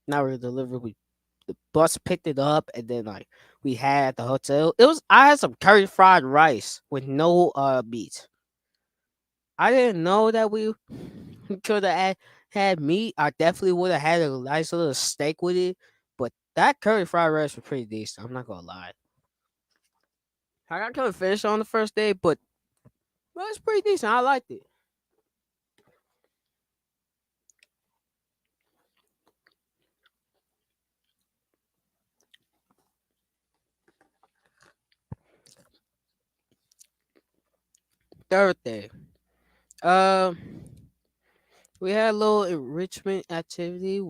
Speaker 1: Not really delivered. The bus picked it up, and then like we had at the hotel. It was I had some curry fried rice with no meat. I didn't know that we could have had meat. I definitely would have had a nice little steak with it. But that curry fried rice was pretty decent. I'm not gonna lie. I got kind of fish on the first day, but well, it's pretty decent. I liked it. Third day, um, we had a little enrichment activity.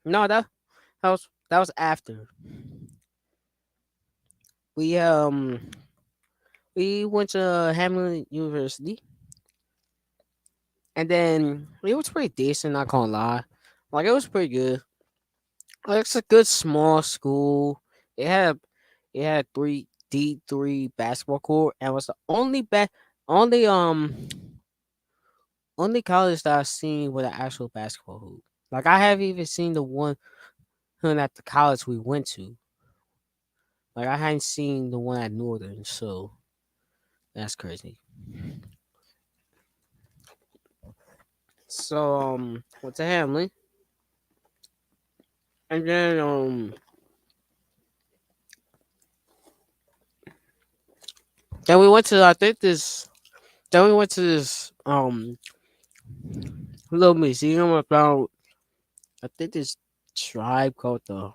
Speaker 1: No, that was after we we went to Hamlin University, and then it was pretty decent. Not gonna lie, like it was pretty good. Like, it's a good small school. It had it had three D3 basketball court, and was the only only college that I've seen with an actual basketball hoop. Like I haven't even seen the one at the college we went to. Like I hadn't seen the one at Northern, so that's crazy. So went to Hamlin, and then we went to I think this. Then we went to this little museum about I think this tribe called the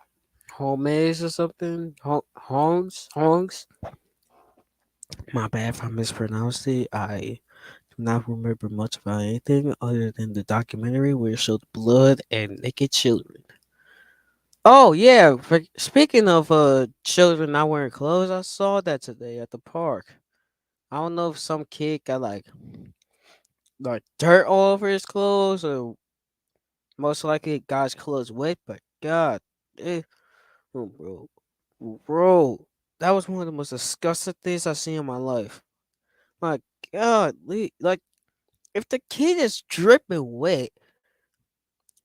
Speaker 1: Homes or something. Hongs. My bad if I mispronounced it. I do not remember much about anything other than the documentary where it showed blood and naked children. Oh yeah, speaking of children not wearing clothes, I saw that today at the park. I don't know if some kid got like dirt all over his clothes or most likely got his clothes wet, but God, eh, oh, bro, that was one of the most disgusting things I've seen in my life. My God, like if the kid is dripping wet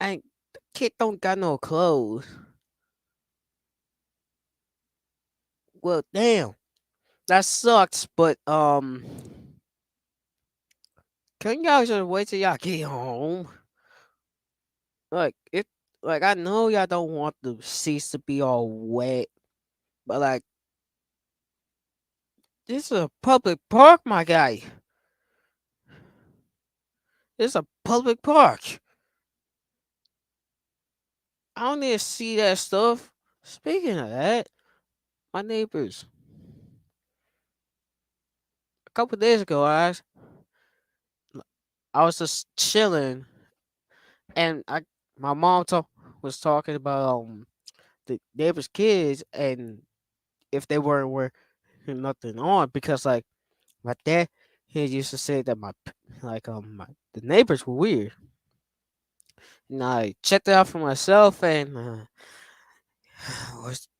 Speaker 1: and the kid don't got no clothes, well, damn, that sucks. But can y'all just wait till y'all get home? Like it, like I know y'all don't want the seats to be all wet, but like this is a public park, my guy. This is a public park. I don't need to see that stuff. Speaking of that, my neighbors. A couple days ago, I was just chilling, and my mom was talking about the neighbors' kids and if they weren't wearing nothing on because like my dad he used to say that the neighbors were weird. And I checked it out for myself and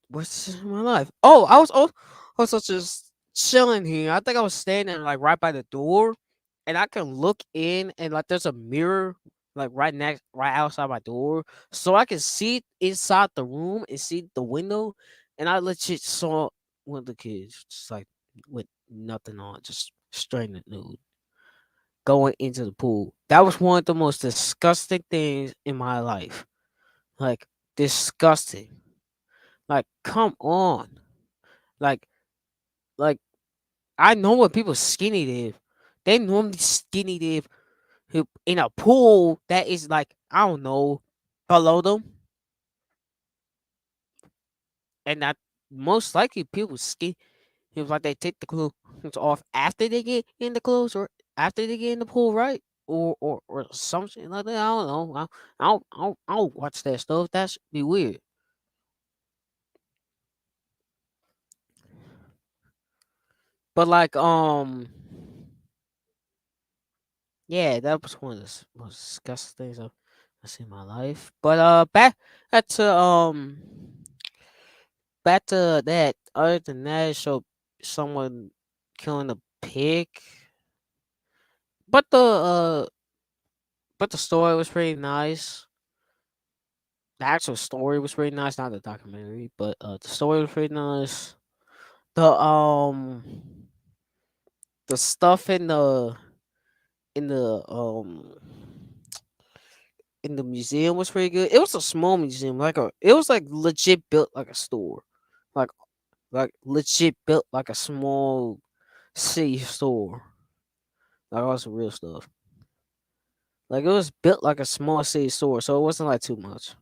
Speaker 1: what's in my life? Oh, also just chilling here. I think I was standing like right by the door, and I can look in, and like there's a mirror like right outside my door, so I can see inside the room and see the window, and I legit saw one of the kids just like with nothing on, just straight nude, going into the pool. That was one of the most disgusting things in my life. Like disgusting. Like, come on. Like, like I know when people skinny dip, they normally skinny dip in a pool that is like I don't know below them, and that most likely people skin. It was like they take the clothes off after they get in the clothes or after they get in the pool, right? Or something like that. I don't know. I don't watch that stuff. That's be weird. But like yeah, that was one of the most disgusting things I've seen in my life. But back to back to that. Other than that, so someone killing a pig. But the story was pretty nice. The actual story was pretty nice, not the documentary, but the story was pretty nice. The the stuff in the in the museum was pretty good. It was a small museum, it was like legit built like a store, like legit built like a small city store. Like all some real stuff. Like it was built like a small city store, so it wasn't like too much.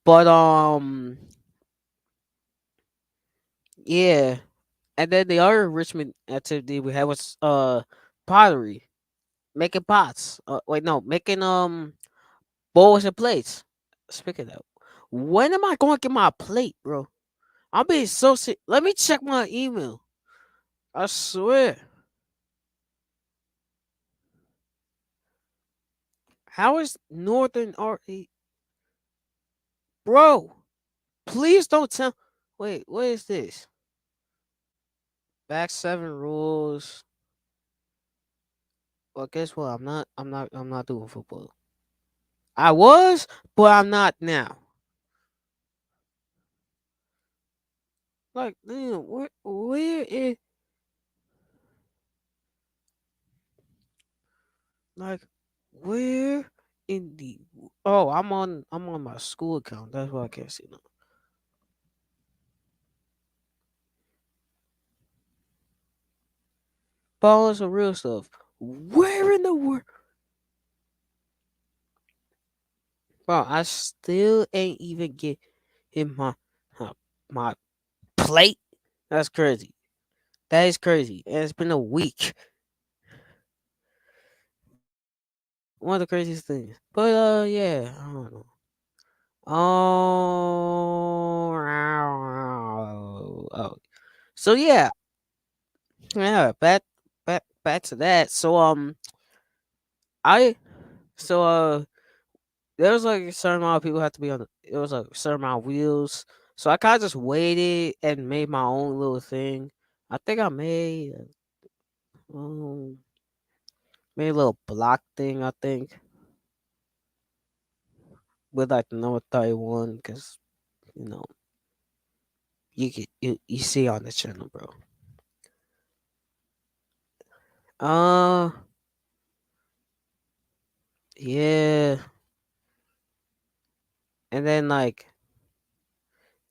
Speaker 1: But yeah. And then the other enrichment activity we had was pottery, making pots. Wait, no, making bowls and plates. Speaking of that, when am I going to get my plate, bro? I'm being so sick. Let me check my email. I swear. How is Northern Art, bro? Please don't tell. Wait, what is this? Back seven rules. Well, guess what? I'm not doing football. I was, but I'm not now. Like, damn, where is like where in the oh I'm on my school account. That's why I can't see now. But all some real stuff. Where in the world, bro? I still ain't even get in uh, my plate. That's crazy. That is crazy. And it's been a week. One of the craziest things. But yeah, I don't know. Oh. So yeah, yeah. Back to that. So I so there was like a certain amount of people had to be on. It was like a certain amount of wheels. So I kind of just waited and made my own little thing. I think I um, made a little block thing. I think with like the number 31 because you know you see on the channel, bro. Uh, yeah,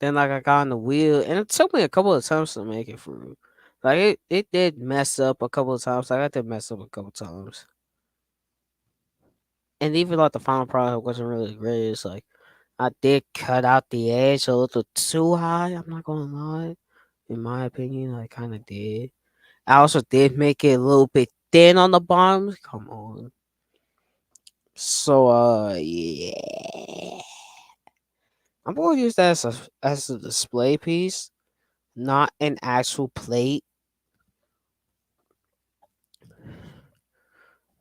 Speaker 1: and then I got on the wheel, and it took me a couple of times to make it through. Like it did mess up a couple of times. Like I did mess up a couple times, and even like the final product wasn't really great. It's like I did cut out the edge a little too high. I'm not gonna lie. In my opinion, I kind of did. I also did make it a little bit thin on the bottom. Come on. So yeah. I'm gonna use that as a display piece, not an actual plate.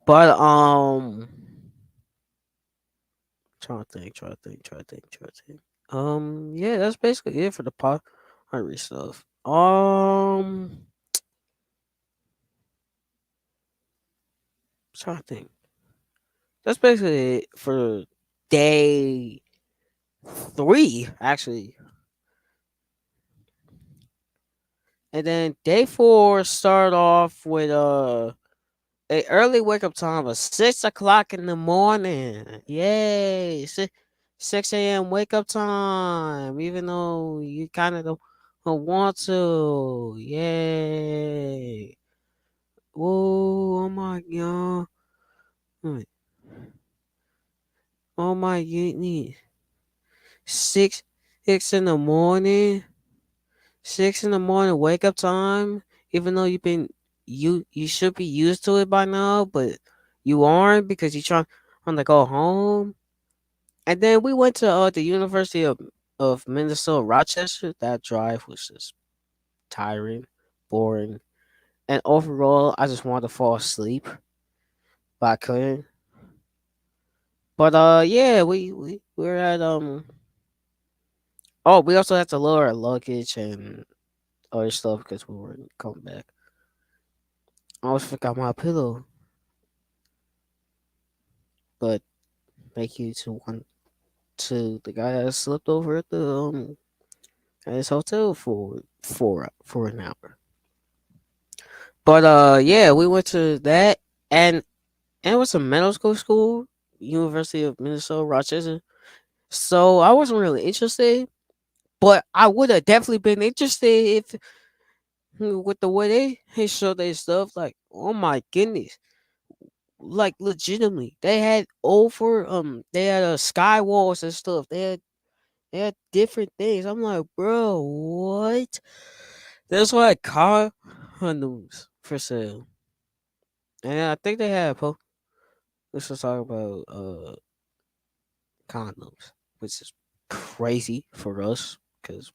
Speaker 1: But try to think. Yeah, that's basically it for the pottery stuff. Trying to think. That's basically it for day three, actually. And then day four start off with a early wake up time of 6 o'clock in the morning. Yay! 6 a.m. wake up time. Even though you kind of don't want to. Yay! Whoa! Oh my god! Wait, oh my goodness! Six, 6 in the morning. 6 in the morning wake up time. Even though you should be used to it by now, but you aren't because you're trying to go home. And then we went to the University of Minnesota Rochester. That drive was just tiring, boring, and overall, I just wanted to fall asleep, but I couldn't. But yeah, we were at Oh, we also had to lower our luggage and other stuff because we were coming back. I almost forgot my pillow, but thank you to the guy that slept over at the at his hotel for an hour. But yeah, we went to that, and it was a medical school, University of Minnesota Rochester. So I wasn't really interested, but I would have definitely been interested if with the way they show their stuff. Like, oh my goodness, like legitimately, they had sky walls and stuff. They had different things. I'm like, bro, what? There's like condoms for sale, and I think they had. Let's just talk about condoms, which is crazy for us because,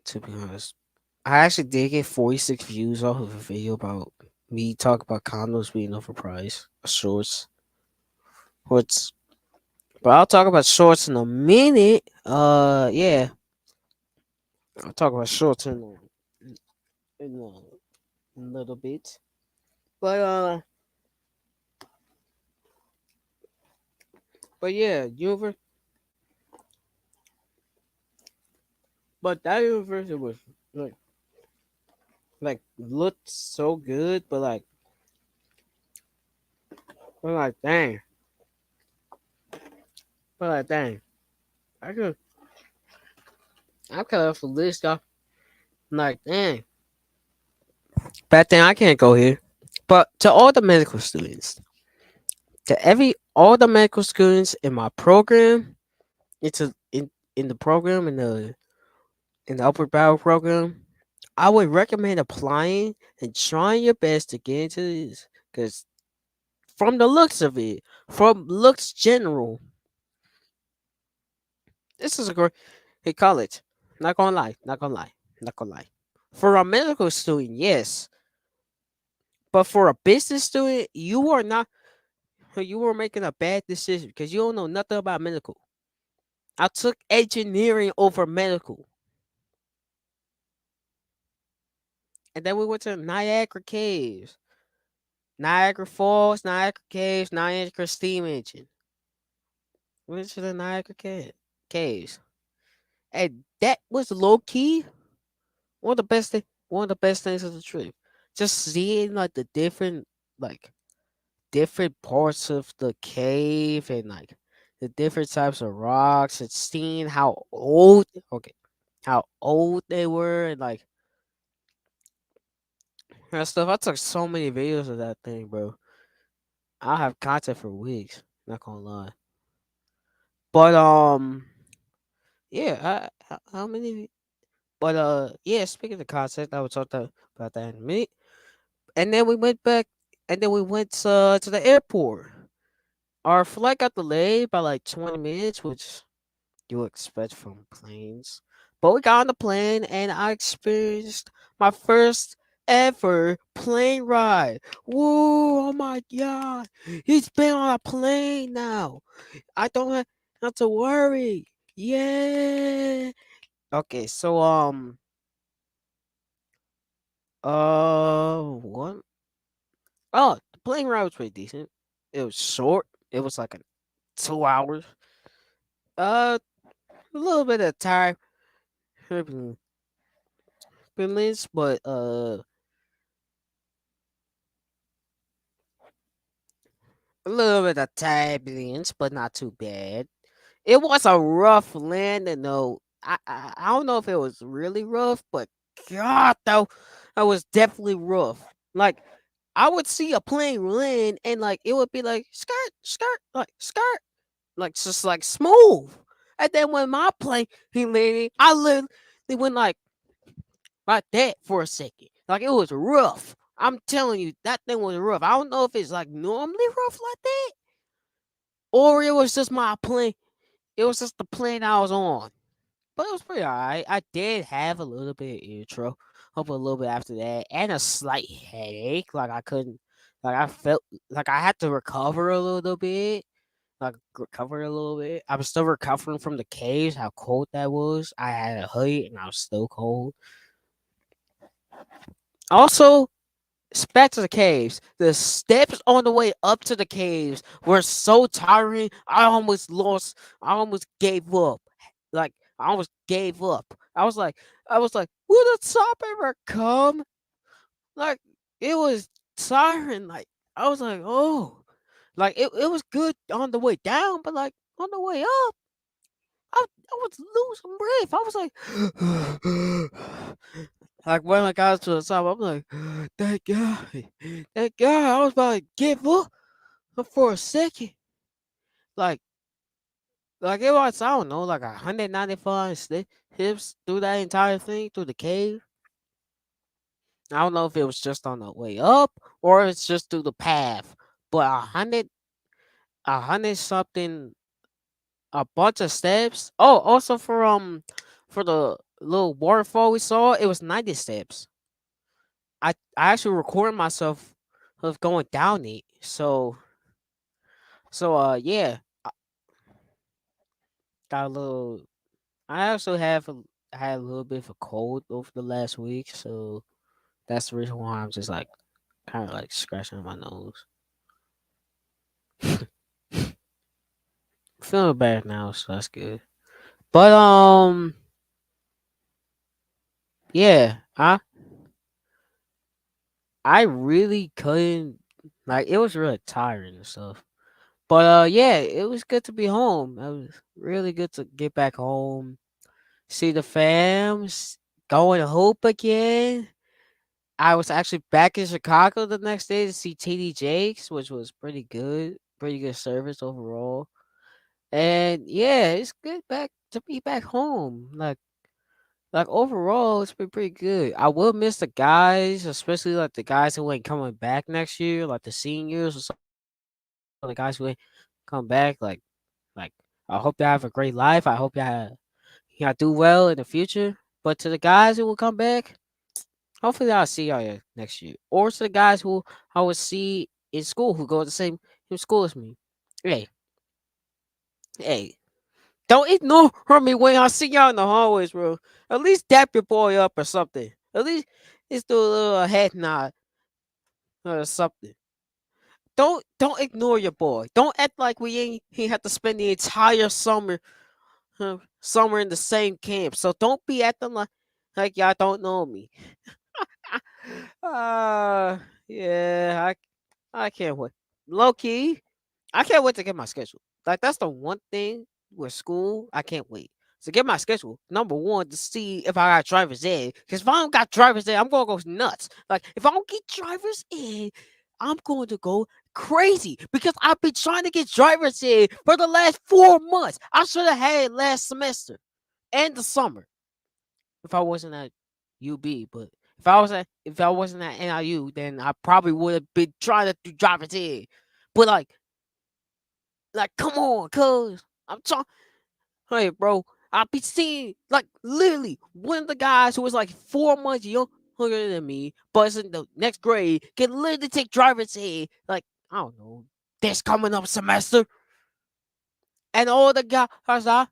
Speaker 1: to be honest, I actually did get 46 views off of a video about me talking about condoms being overpriced, shorts, which, but I'll talk about shorts in a minute. Yeah, I'll talk about shorts in a little bit. But but yeah, but that university was like looked so good, but like dang, but like dang, I could I cut off the list off. Like dang, bad thing I can't go here. But to all the medical students, to every all the medical students in my program, it's a in the program in the upward battle program, I would recommend applying and trying your best to get into this because from the looks of it, from looks general, this is a great college. Not gonna lie, not gonna lie, not gonna lie. For a medical student, yes, but for a business student, you were making a bad decision because you don't know nothing about medical. I took engineering over medical, and then we went to Niagara Caves, Niagara Falls, Niagara Caves, Niagara Steam Engine. We went to the Caves, and that was low key one of the best things of the trip. Just seeing like the like different parts of the cave and like the different types of rocks and seeing how old they were and like that stuff. I took so many videos of that thing, bro. I'll have content for weeks. Not gonna lie. But yeah, how many? But yeah. Speaking of content, I will talk about that in a minute. And then we went back, and then we went to the airport. Our flight got delayed by like 20 minutes, which you expect from planes. But we got on the plane, and I experienced my first ever plane ride. Whoa! Oh my god! He's been on a plane now. I don't have to worry. Yeah. Okay, so what? Oh, the plane ride was pretty decent. It was short. It was like 2 hours. Uh, a little bit of time turbulence, but A little bit of turbulence, but not too bad. It was a rough landing though. I don't know if it was really rough, but God though, it was definitely rough. Like I would see a plane land and like it would be like skirt, skirt, like skirt, like just like smooth. And then when my plane he landed, I literally went like that for a second. Like it was rough. I'm telling you, that thing was rough. I don't know if it's like normally rough like that, or it was just my plane. It was just the plane I was on. But it was pretty alright. I did have a little bit of intro up a little bit after that, and a slight headache. Like I couldn't, like I felt like I had to recover a little bit. Like recover a little bit. I was still recovering from the caves. How cold that was. I had a hoodie and I was still cold. Also, back to the caves. The steps on the way up to the caves were so tiring. I almost lost. I almost gave up. Like I almost gave up. I was like, will the top ever come? Like it was tiring. Like I was like, oh, like it was good on the way down, but like on the way up, I was losing breath. I was like when I got to the top, I'm like, that guy. I was about to give up for a second. Like, like it was, I don't know, like 195 hips through that entire thing, through the cave. I don't know if it was just on the way up or it's just through the path. But a hundred something, a bunch of steps. Oh, also for the little waterfall we saw, it was 90 steps. I actually recorded myself of going down it. So yeah, I got a little. I also had a little bit of a cold over the last week, so that's the reason why I'm just like kind of like scratching my nose. Feeling better now, so that's good. But yeah, I really couldn't, like it was really tiring and stuff. But yeah, it was good to be home. It was really good to get back home, see the fams, going to hoop again. I was actually back in Chicago the next day to see TD Jakes, which was pretty good. Pretty good service overall. And yeah, it's good back to be back home. Like overall, it's been pretty good. I will miss the guys, especially like the guys who ain't coming back next year, like the seniors or some of the guys who ain't come back. Like I hope y'all have a great life. I hope y'all do well in the future. But to the guys who will come back, hopefully I'll see y'all next year. Or to the guys who I will see in school who go to the same school as me. Hey, hey, don't ignore me when I see y'all in the hallways, bro. At least dap your boy up or something. At least just do a little head nod or something. Don't ignore your boy. Don't act like we ain't he had to spend the entire summer in the same camp. So don't be acting like y'all don't know me. uh yeah, I can't wait. Low key, I can't wait to get my schedule. Like that's the one thing with school I can't wait. To get my schedule, number one, to see if I got driver's ed. Because if I don't got driver's ed, I'm gonna go nuts. Like if I don't get driver's ed, I'm going to go crazy because I've been trying to get driver's ed for the last 4 months. I should have had it last semester and the summer if I wasn't at UB. But if I wasn't at NIU, then I probably would have been trying to do driver's ed. But like, come on, cuz I'm trying. Hey, bro, I be seeing like literally one of the guys who was like 4 months younger than me, but is in the next grade, can literally take driver's ed. Like, I don't know, this coming up semester, and all the guys,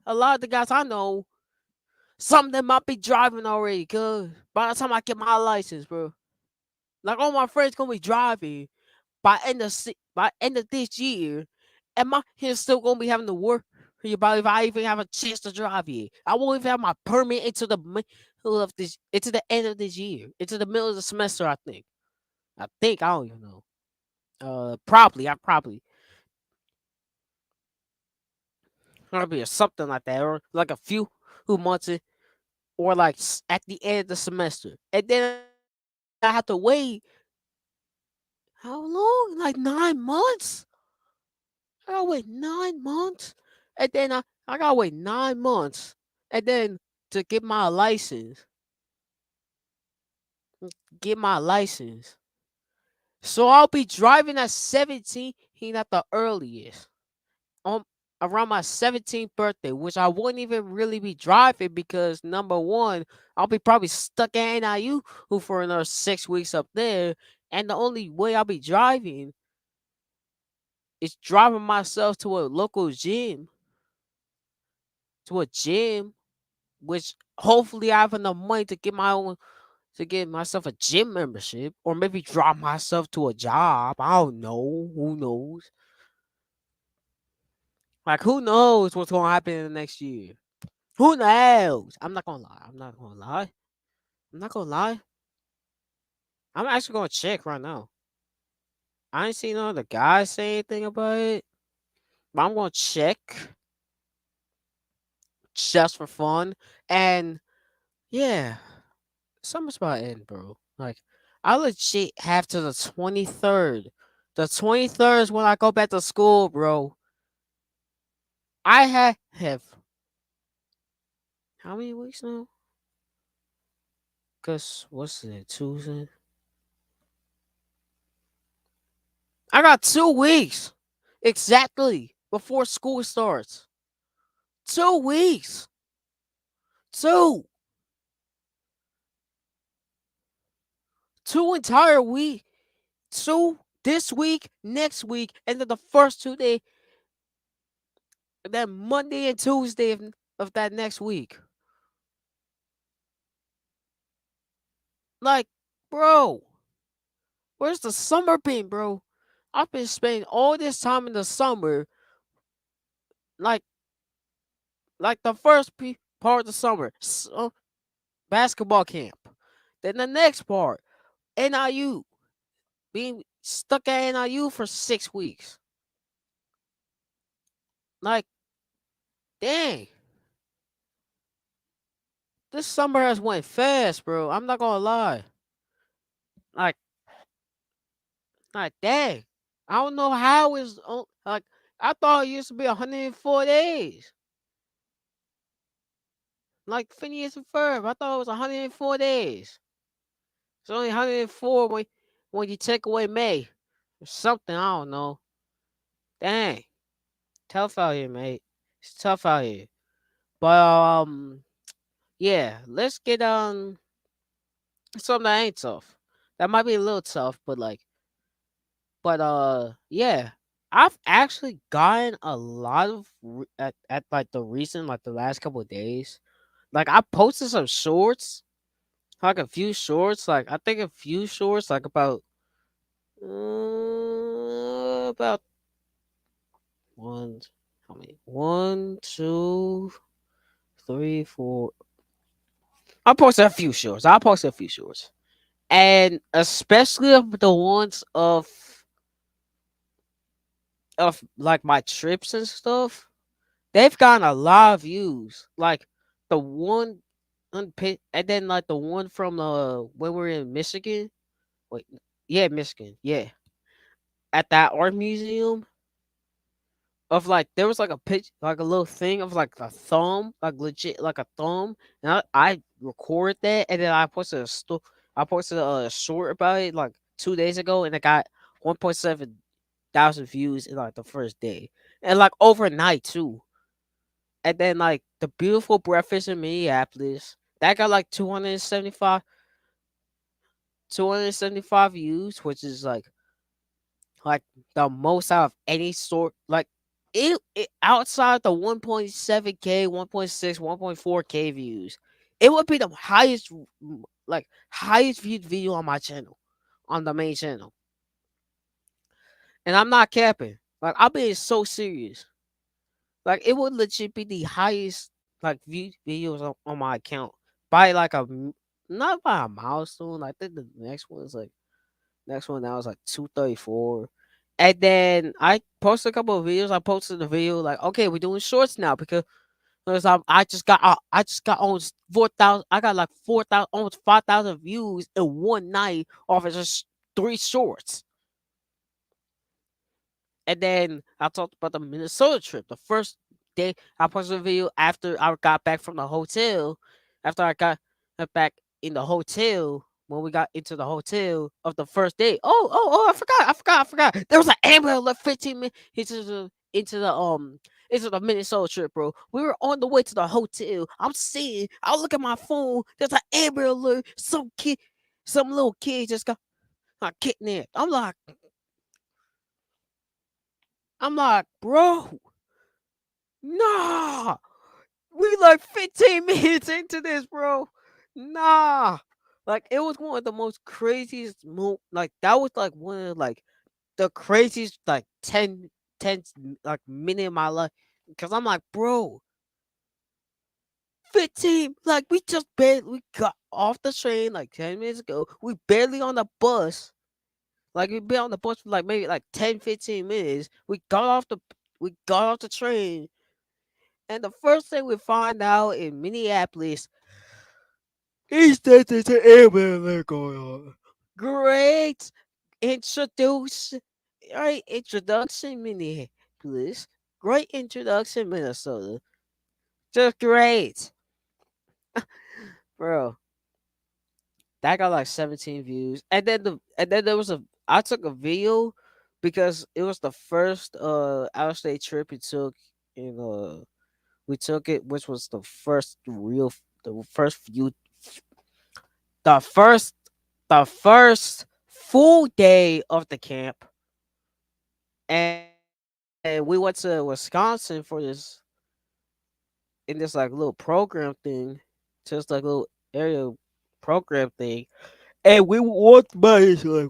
Speaker 1: a lot of the guys I know, some of them might be driving already. Cause by the time I get my license, bro, like all my friends gonna be driving by end of this year, and my kids still gonna be having to work about if I even have a chance to drive yet. I won't even have my permit into the middle of this, into the end of this year, into the middle of the semester. I think. I don't even know. Probably. I probably. Or be something like that, or like a few who months in, or like at the end of the semester, and then I have to wait how long? Like 9 months. I gotta wait 9 months, and then I gotta wait 9 months, and then to get my license, get my license. So I'll be driving at 17 at the earliest. On around my 17th birthday, which I wouldn't even really be driving because number one, I'll be probably stuck at NIU who for another 6 weeks up there. And the only way I'll be driving is driving myself to a local gym, to a gym, which hopefully I have enough money to get my own to get myself a gym membership or maybe drive myself to a job. I don't know. Who knows? Like who knows what's gonna happen in the next year? Who knows? I'm not gonna lie. I'm not gonna lie. I'm not gonna lie. I'm actually gonna check right now. I ain't seen none of the guys say anything about it, but I'm gonna check just for fun. And yeah, summer's about to end, bro. Like I legit have to the 23rd. The 23rd is when I go back to school, bro. I have how many weeks now? Cause what's it, Tuesday? I got 2 weeks exactly before school starts. 2 weeks. Two. Two entire week. Two this week, next week, and then the first 2 days, then Monday and Tuesday of that next week. Like, bro, where's the summer been, bro? I've been spending all this time in the summer, like, like the first part of the summer, basketball camp. Then the next part, NIU, being stuck at NIU for 6 weeks. Like, dang, this summer has went fast, bro. I'm not gonna lie. Like, dang. I don't know how it's like. I thought it used to be 104 days. Like Phineas and Ferb, I thought it was 104 days. It's only 104 when you take away May or something. I don't know. Dang, tough out here, mate. It's tough out here. But yeah. Let's get something that ain't tough. That might be a little tough, but yeah. I've actually gotten a lot of at like the recent like the last couple of days. Like I posted some shorts, like a few shorts, like I think a few shorts, like about one, how many? One, two, three, four. I posted a few shorts. I posted a few shorts, and especially of the ones of like my trips and stuff. They've gotten a lot of views. Like the one and then like the one from when we were in Michigan. Wait, yeah, Michigan, yeah, at that art museum. Of like there was like a pitch, like a little thing of like a thumb, like legit like a thumb, and I recorded that, and then I posted a short about it like 2 days ago, and it got 1.7 thousand views in like the first day, and like overnight too. And then like the beautiful breakfast in Minneapolis that got like 275 views, which is like the most out of any sort. Like it outside the 1.7K, 1.6, 1.4K views, it would be the highest, like highest viewed video on my channel, on the main channel. And I'm not capping. Like I'm being so serious. Like it would legit be the highest like viewed videos on my account by like not by a milestone. I think the next one is like next one now is like 234. And then I posted a couple of videos. I posted a video like, okay, we're doing shorts now because I just got almost 4,000. I got like 4,000, almost 5,000 views in one night off of just three shorts. And then I talked about the Minnesota trip. The first day I posted a video after I got back from the hotel. After I got back in the hotel, when we got into the hotel of the first day. Oh! I forgot. There was an Amber Alert 15 minutes into the Minnesota trip, bro. We were on the way to the hotel. I look at my phone. There's an Amber Alert. Some little kid just got kidnapped. I'm like, bro, nah. We like 15 minutes into this, bro. Nah. Like it was one of the most craziest like that was like one of like the craziest like 10 like minute of my life. Cause I'm like, bro, 15 like we got off the train like 10 minutes ago. We barely on the bus. Like we been on the bus for like maybe like 10, 15 minutes. We got off the train. And the first thing we find out in Minneapolis is that there's an airman alert going on. Great introduce, right introduction, Minneapolis. Great introduction, Minnesota. Just great, bro. That got like 17 views, and then there was a I took a video because it was the first out of state trip we took in we took it, which was the first few the first the first full day of the camp, and we went to Wisconsin for this in this like little program thing, just like little area program thing, and we walked by this like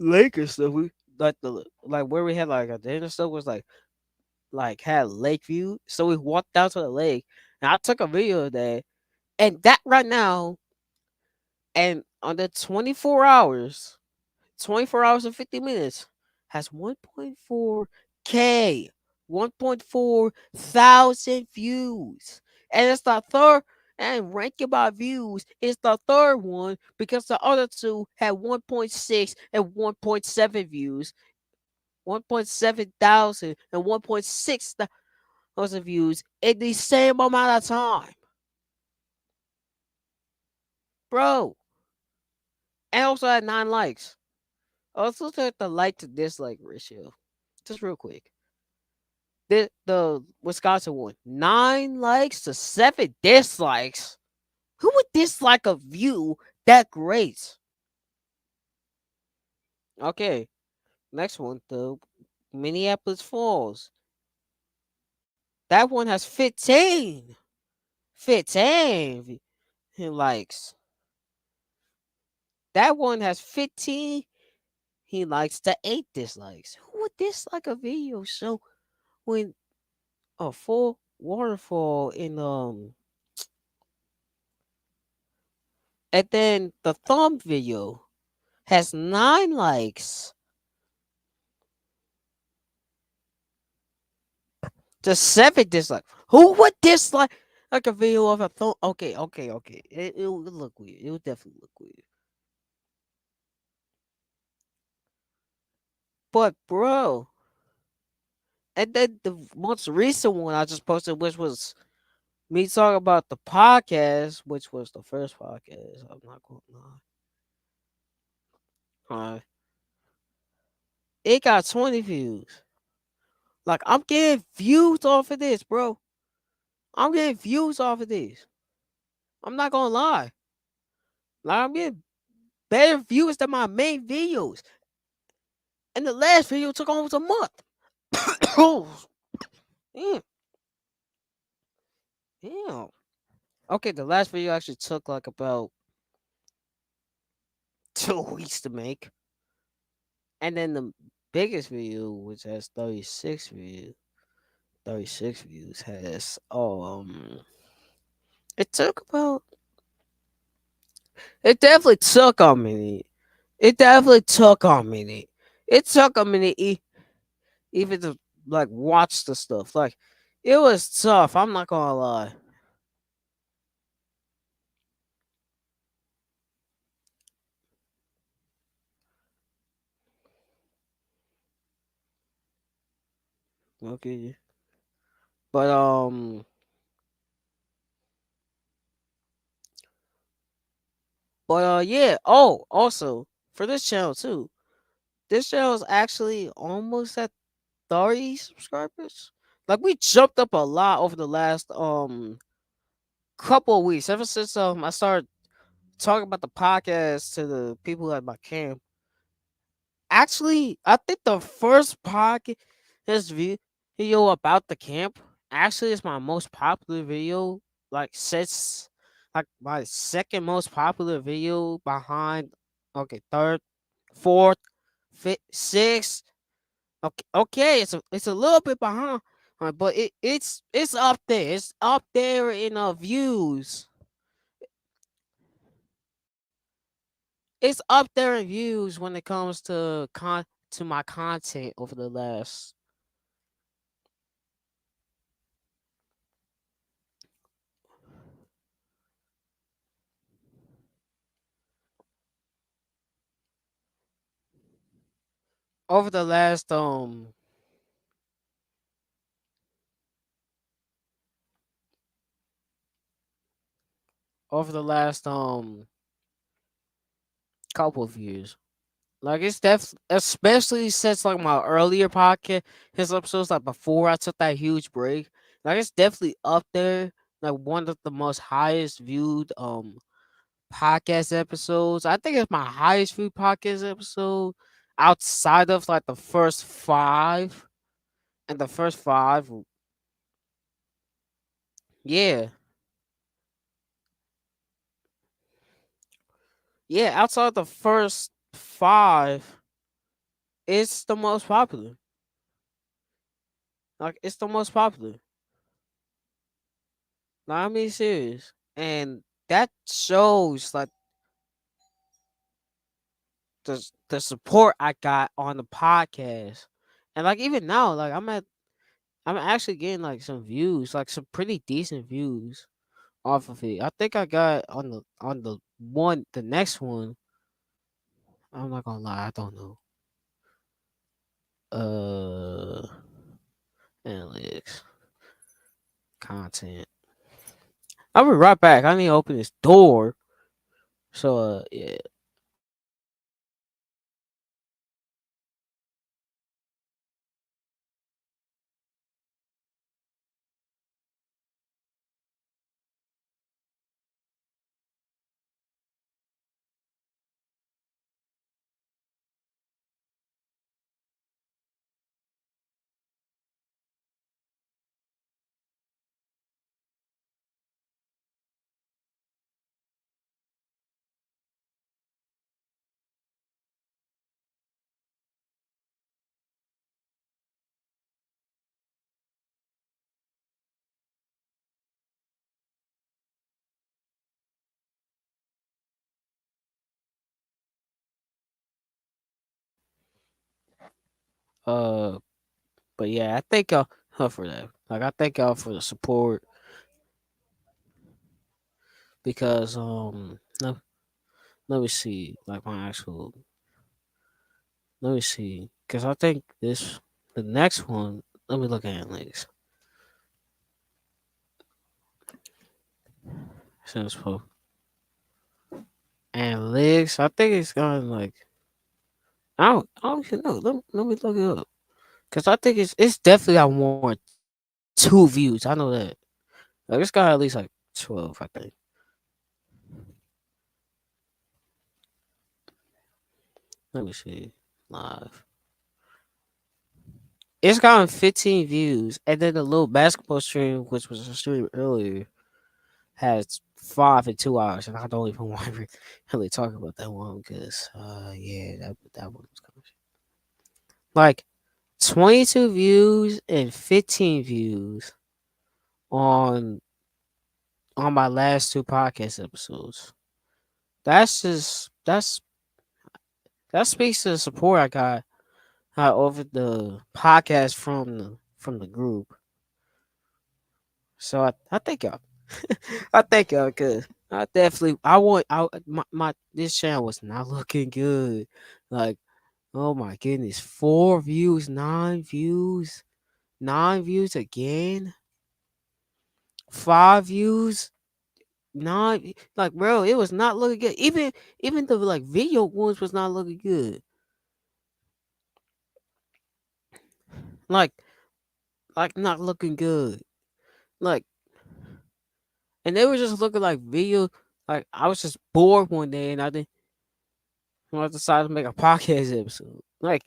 Speaker 1: lake and stuff. We like the like where we had like a dinner stuff was like had lake view, so we walked down to the lake, and I took a video of that, and that right now, and on the 24 hours and 50 minutes has 1.4K, 1.4 thousand views. And it's the third, and ranking by views, it's the third one because the other two had 1.6 and 1.7 views, 1.7 thousand and 1.6 thousand views in the same amount of time. Bro, and also had 9 likes. Also, look at the like to dislike ratio. Just real quick. The Wisconsin one, 9 likes to 7 dislikes. Who would dislike a view that great? Okay, next one, the Minneapolis Falls. That one has 15 likes. That one has 15 he likes to 8 dislikes. Who would dislike a video show when a full waterfall in and then the thumb video has 9 likes to 7 dislikes. Who would dislike like a video of a thumb? Okay. It would look weird. It would definitely look weird. But bro, and then the most recent one I just posted, which was me talking about the podcast, which was the first podcast. I'm not gonna lie. It got 20 views. Like I'm getting views off of this, bro. I'm getting views off of this. I'm not gonna lie. Like I'm getting better views than my main videos. And the last video took almost a month. Oh, damn, damn. Okay, the last video actually took like about 2 weeks to make. And then the biggest video, which has 36 views, has it took about it definitely took a minute. It definitely took a minute. It took a minute. even to like watch the stuff. Like it was tough. I'm not gonna lie. Okay, but yeah. Oh, also for this channel too. This channel is actually almost at 30 subscribers. Like we jumped up a lot over the last couple of weeks. Ever since I started talking about the podcast to the people at my camp. Actually, I think the first podcast video about the camp actually is my most popular video. Like since like my second most popular video behind third, fourth, fifth, sixth. Okay, it's a little bit behind, but it's up there. It's up there in views. It's up there in views when it comes to my content over the last over the last couple of years. Like it's especially since like my earlier podcast, his episodes like before I took that huge break. Like it's definitely up there, like one of the most highest viewed podcast episodes. I think it's my highest viewed podcast episode outside of like the first five. And the first five, yeah, yeah. Outside the first five, it's the most popular. Like it's the most popular. Nah, I mean serious, and that shows like the support I got on the podcast, and like even now, like I'm actually getting like some views, like some pretty decent views off of it. I think I got on the next one. I'm not gonna lie, I don't know. Uh, analytics, content. I'll be right back. I need to open this door. So yeah. Uh, but yeah, I thank y'all for that. Like I thank y'all for the support because let me see like my actual let me see because I think this the next one. Let me look at analytics. Since for analytics, I think it's gone like I don't even know. Let me look it up because I think it's definitely got more two views. I know that. Like it's got at least like 12. I think. Let me see live. It's gotten 15 views, and then the little basketball stream, which was a stream earlier, has 5 and 2 hours, and I don't even want to really talk about that one because, yeah, that one was kind of like 22 views and 15 views on my last two podcast episodes. That's just that speaks to the support I got I offered the podcast from the group. So I thank y'all. I thank y'all because I definitely I want my this channel was not looking good. Like, oh my goodness, 4 views, 9 views, 9 views again, 5 views, nine. Like, bro, it was not looking good. Even the like video ones was not looking good. Like not looking good. Like, and they were just looking like video. Like I was just bored one day and I decided to make a podcast episode. Like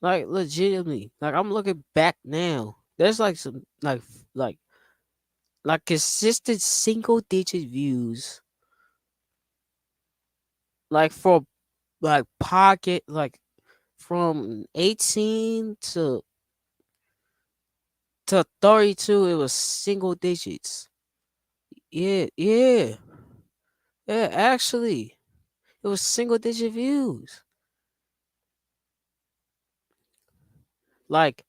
Speaker 1: legitimately. Like I'm looking back now. There's like some like consistent single digit views. Like for like pocket like from 18 to 32 it was single digits. Yeah, yeah. Yeah, actually. It was single digit views. Like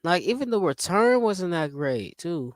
Speaker 1: even the return wasn't that great too.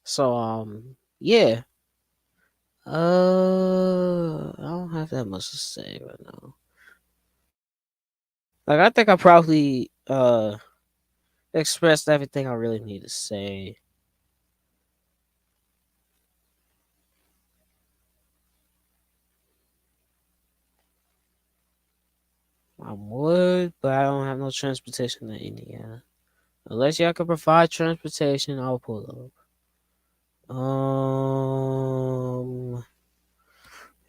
Speaker 1: So yeah. I don't have that much to say right now. Like I think I probably expressed everything I really need to say. I would, but I don't have no transportation to Indiana. Unless y'all can provide transportation, I'll pull up.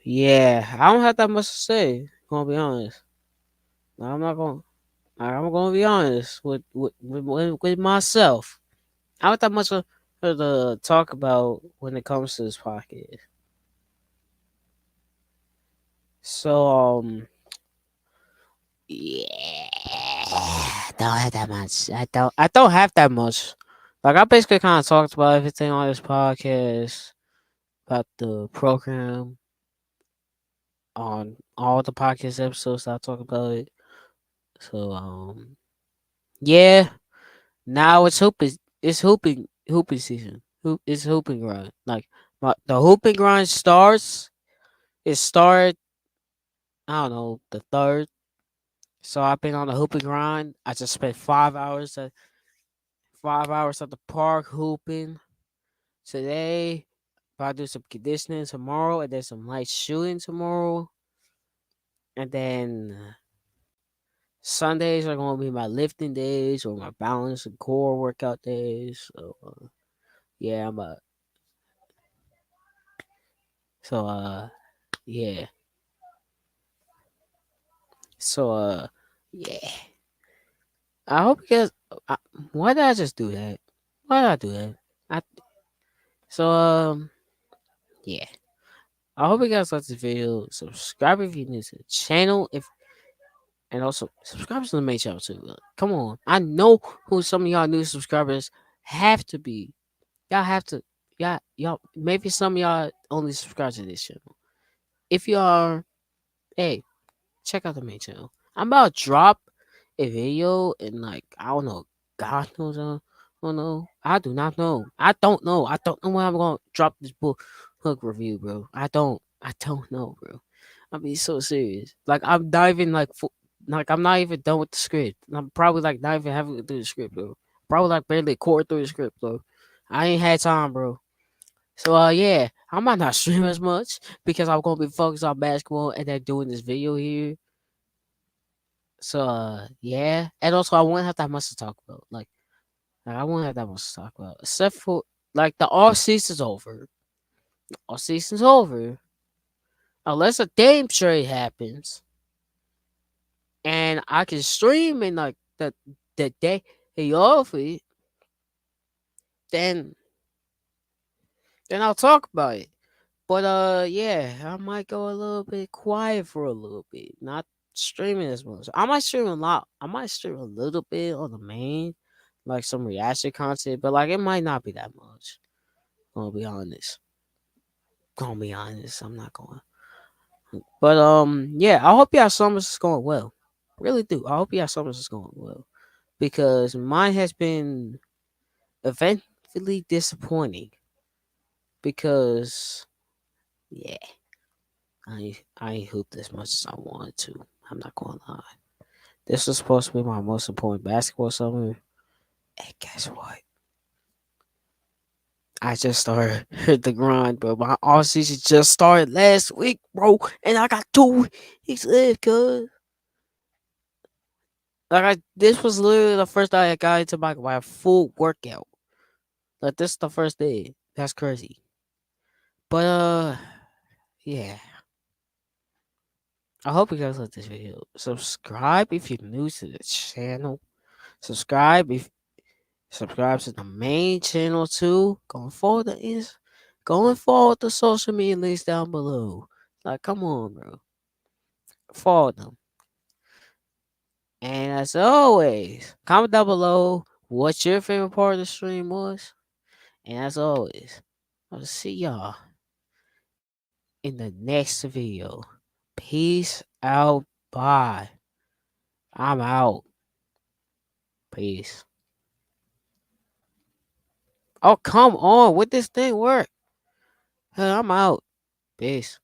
Speaker 1: Yeah, I don't have that much to say. Gonna be honest. I'm not gonna. I'm gonna be honest with myself. I don't have that much to talk about when it comes to this podcast. So yeah, don't have that much. I don't have that much. Like I basically kind of talked about everything on this podcast about the program on all the podcast episodes. I talk about it. So yeah. Now it's hooping season. It's hooping grind. Like the hooping grind starts. It started. I don't know the third. So I've been on the hooping grind. I just spent 5 hours at the park hooping today. About to do some conditioning tomorrow, and then some light shooting tomorrow, and then Sundays are gonna be my lifting days or my balance and core workout days. So yeah, I'm so yeah. So yeah. I hope you guys. I, why did I just do that? Why did I do that? I so yeah. I hope you guys like this video. Subscribe if you're new to the channel. If and also subscribe to the main channel too. Come on, I know who some of y'all new subscribers have to be. Y'all have to. Y'all. Maybe some of y'all only subscribe to this channel. If you are, hey, check out the main channel. I'm about to drop a video and like I don't know. God knows I don't know. I do not know. I don't know. I don't know when I'm gonna drop this book review, bro. I don't know, bro. I'm being so serious. Like I'm not even like I'm not even done with the script. I'm probably like not even having to do the script, bro. Probably like barely core through the script, bro. I ain't had time, bro. So yeah, I might not stream as much because I'm gonna be focused on basketball and then doing this video here. So yeah, and also I won't have that much to talk about. I won't have that much to talk about, except for like the off season's over. Off season's over unless a damn trade happens, and I can stream in like the day he offered. Then I'll talk about it. But yeah, I might go a little bit quiet for a little bit, not streaming as much. I might stream a lot. I might stream a little bit on the main, like some reaction content, but like it might not be that much. Gonna be honest. Gonna be honest. I'm not going. But yeah. I hope y'all summers is going well. Really do. I hope y'all summers is going well because mine has been eventfully disappointing because yeah, I ain't hooped as much as I wanted to. I'm not gonna lie. This was supposed to be my most important basketball summer. And guess what? I just started the grind, bro. My off season just started last week, bro. And I got 2 weeks left, cuz. This was literally the first day I got into my full workout. Like this is the first day. That's crazy. But yeah. I hope you guys like this video. Subscribe if you're new to the channel. Subscribe if Subscribe to the main channel too. Going forward the social media links down below. Like, come on, bro. Follow them. And as always, comment down below what your favorite part of the stream was. And as always, I'll see y'all in the next video. Peace out. Bye. I'm out. Peace. Oh, come on. Would this thing work? I'm out. Peace.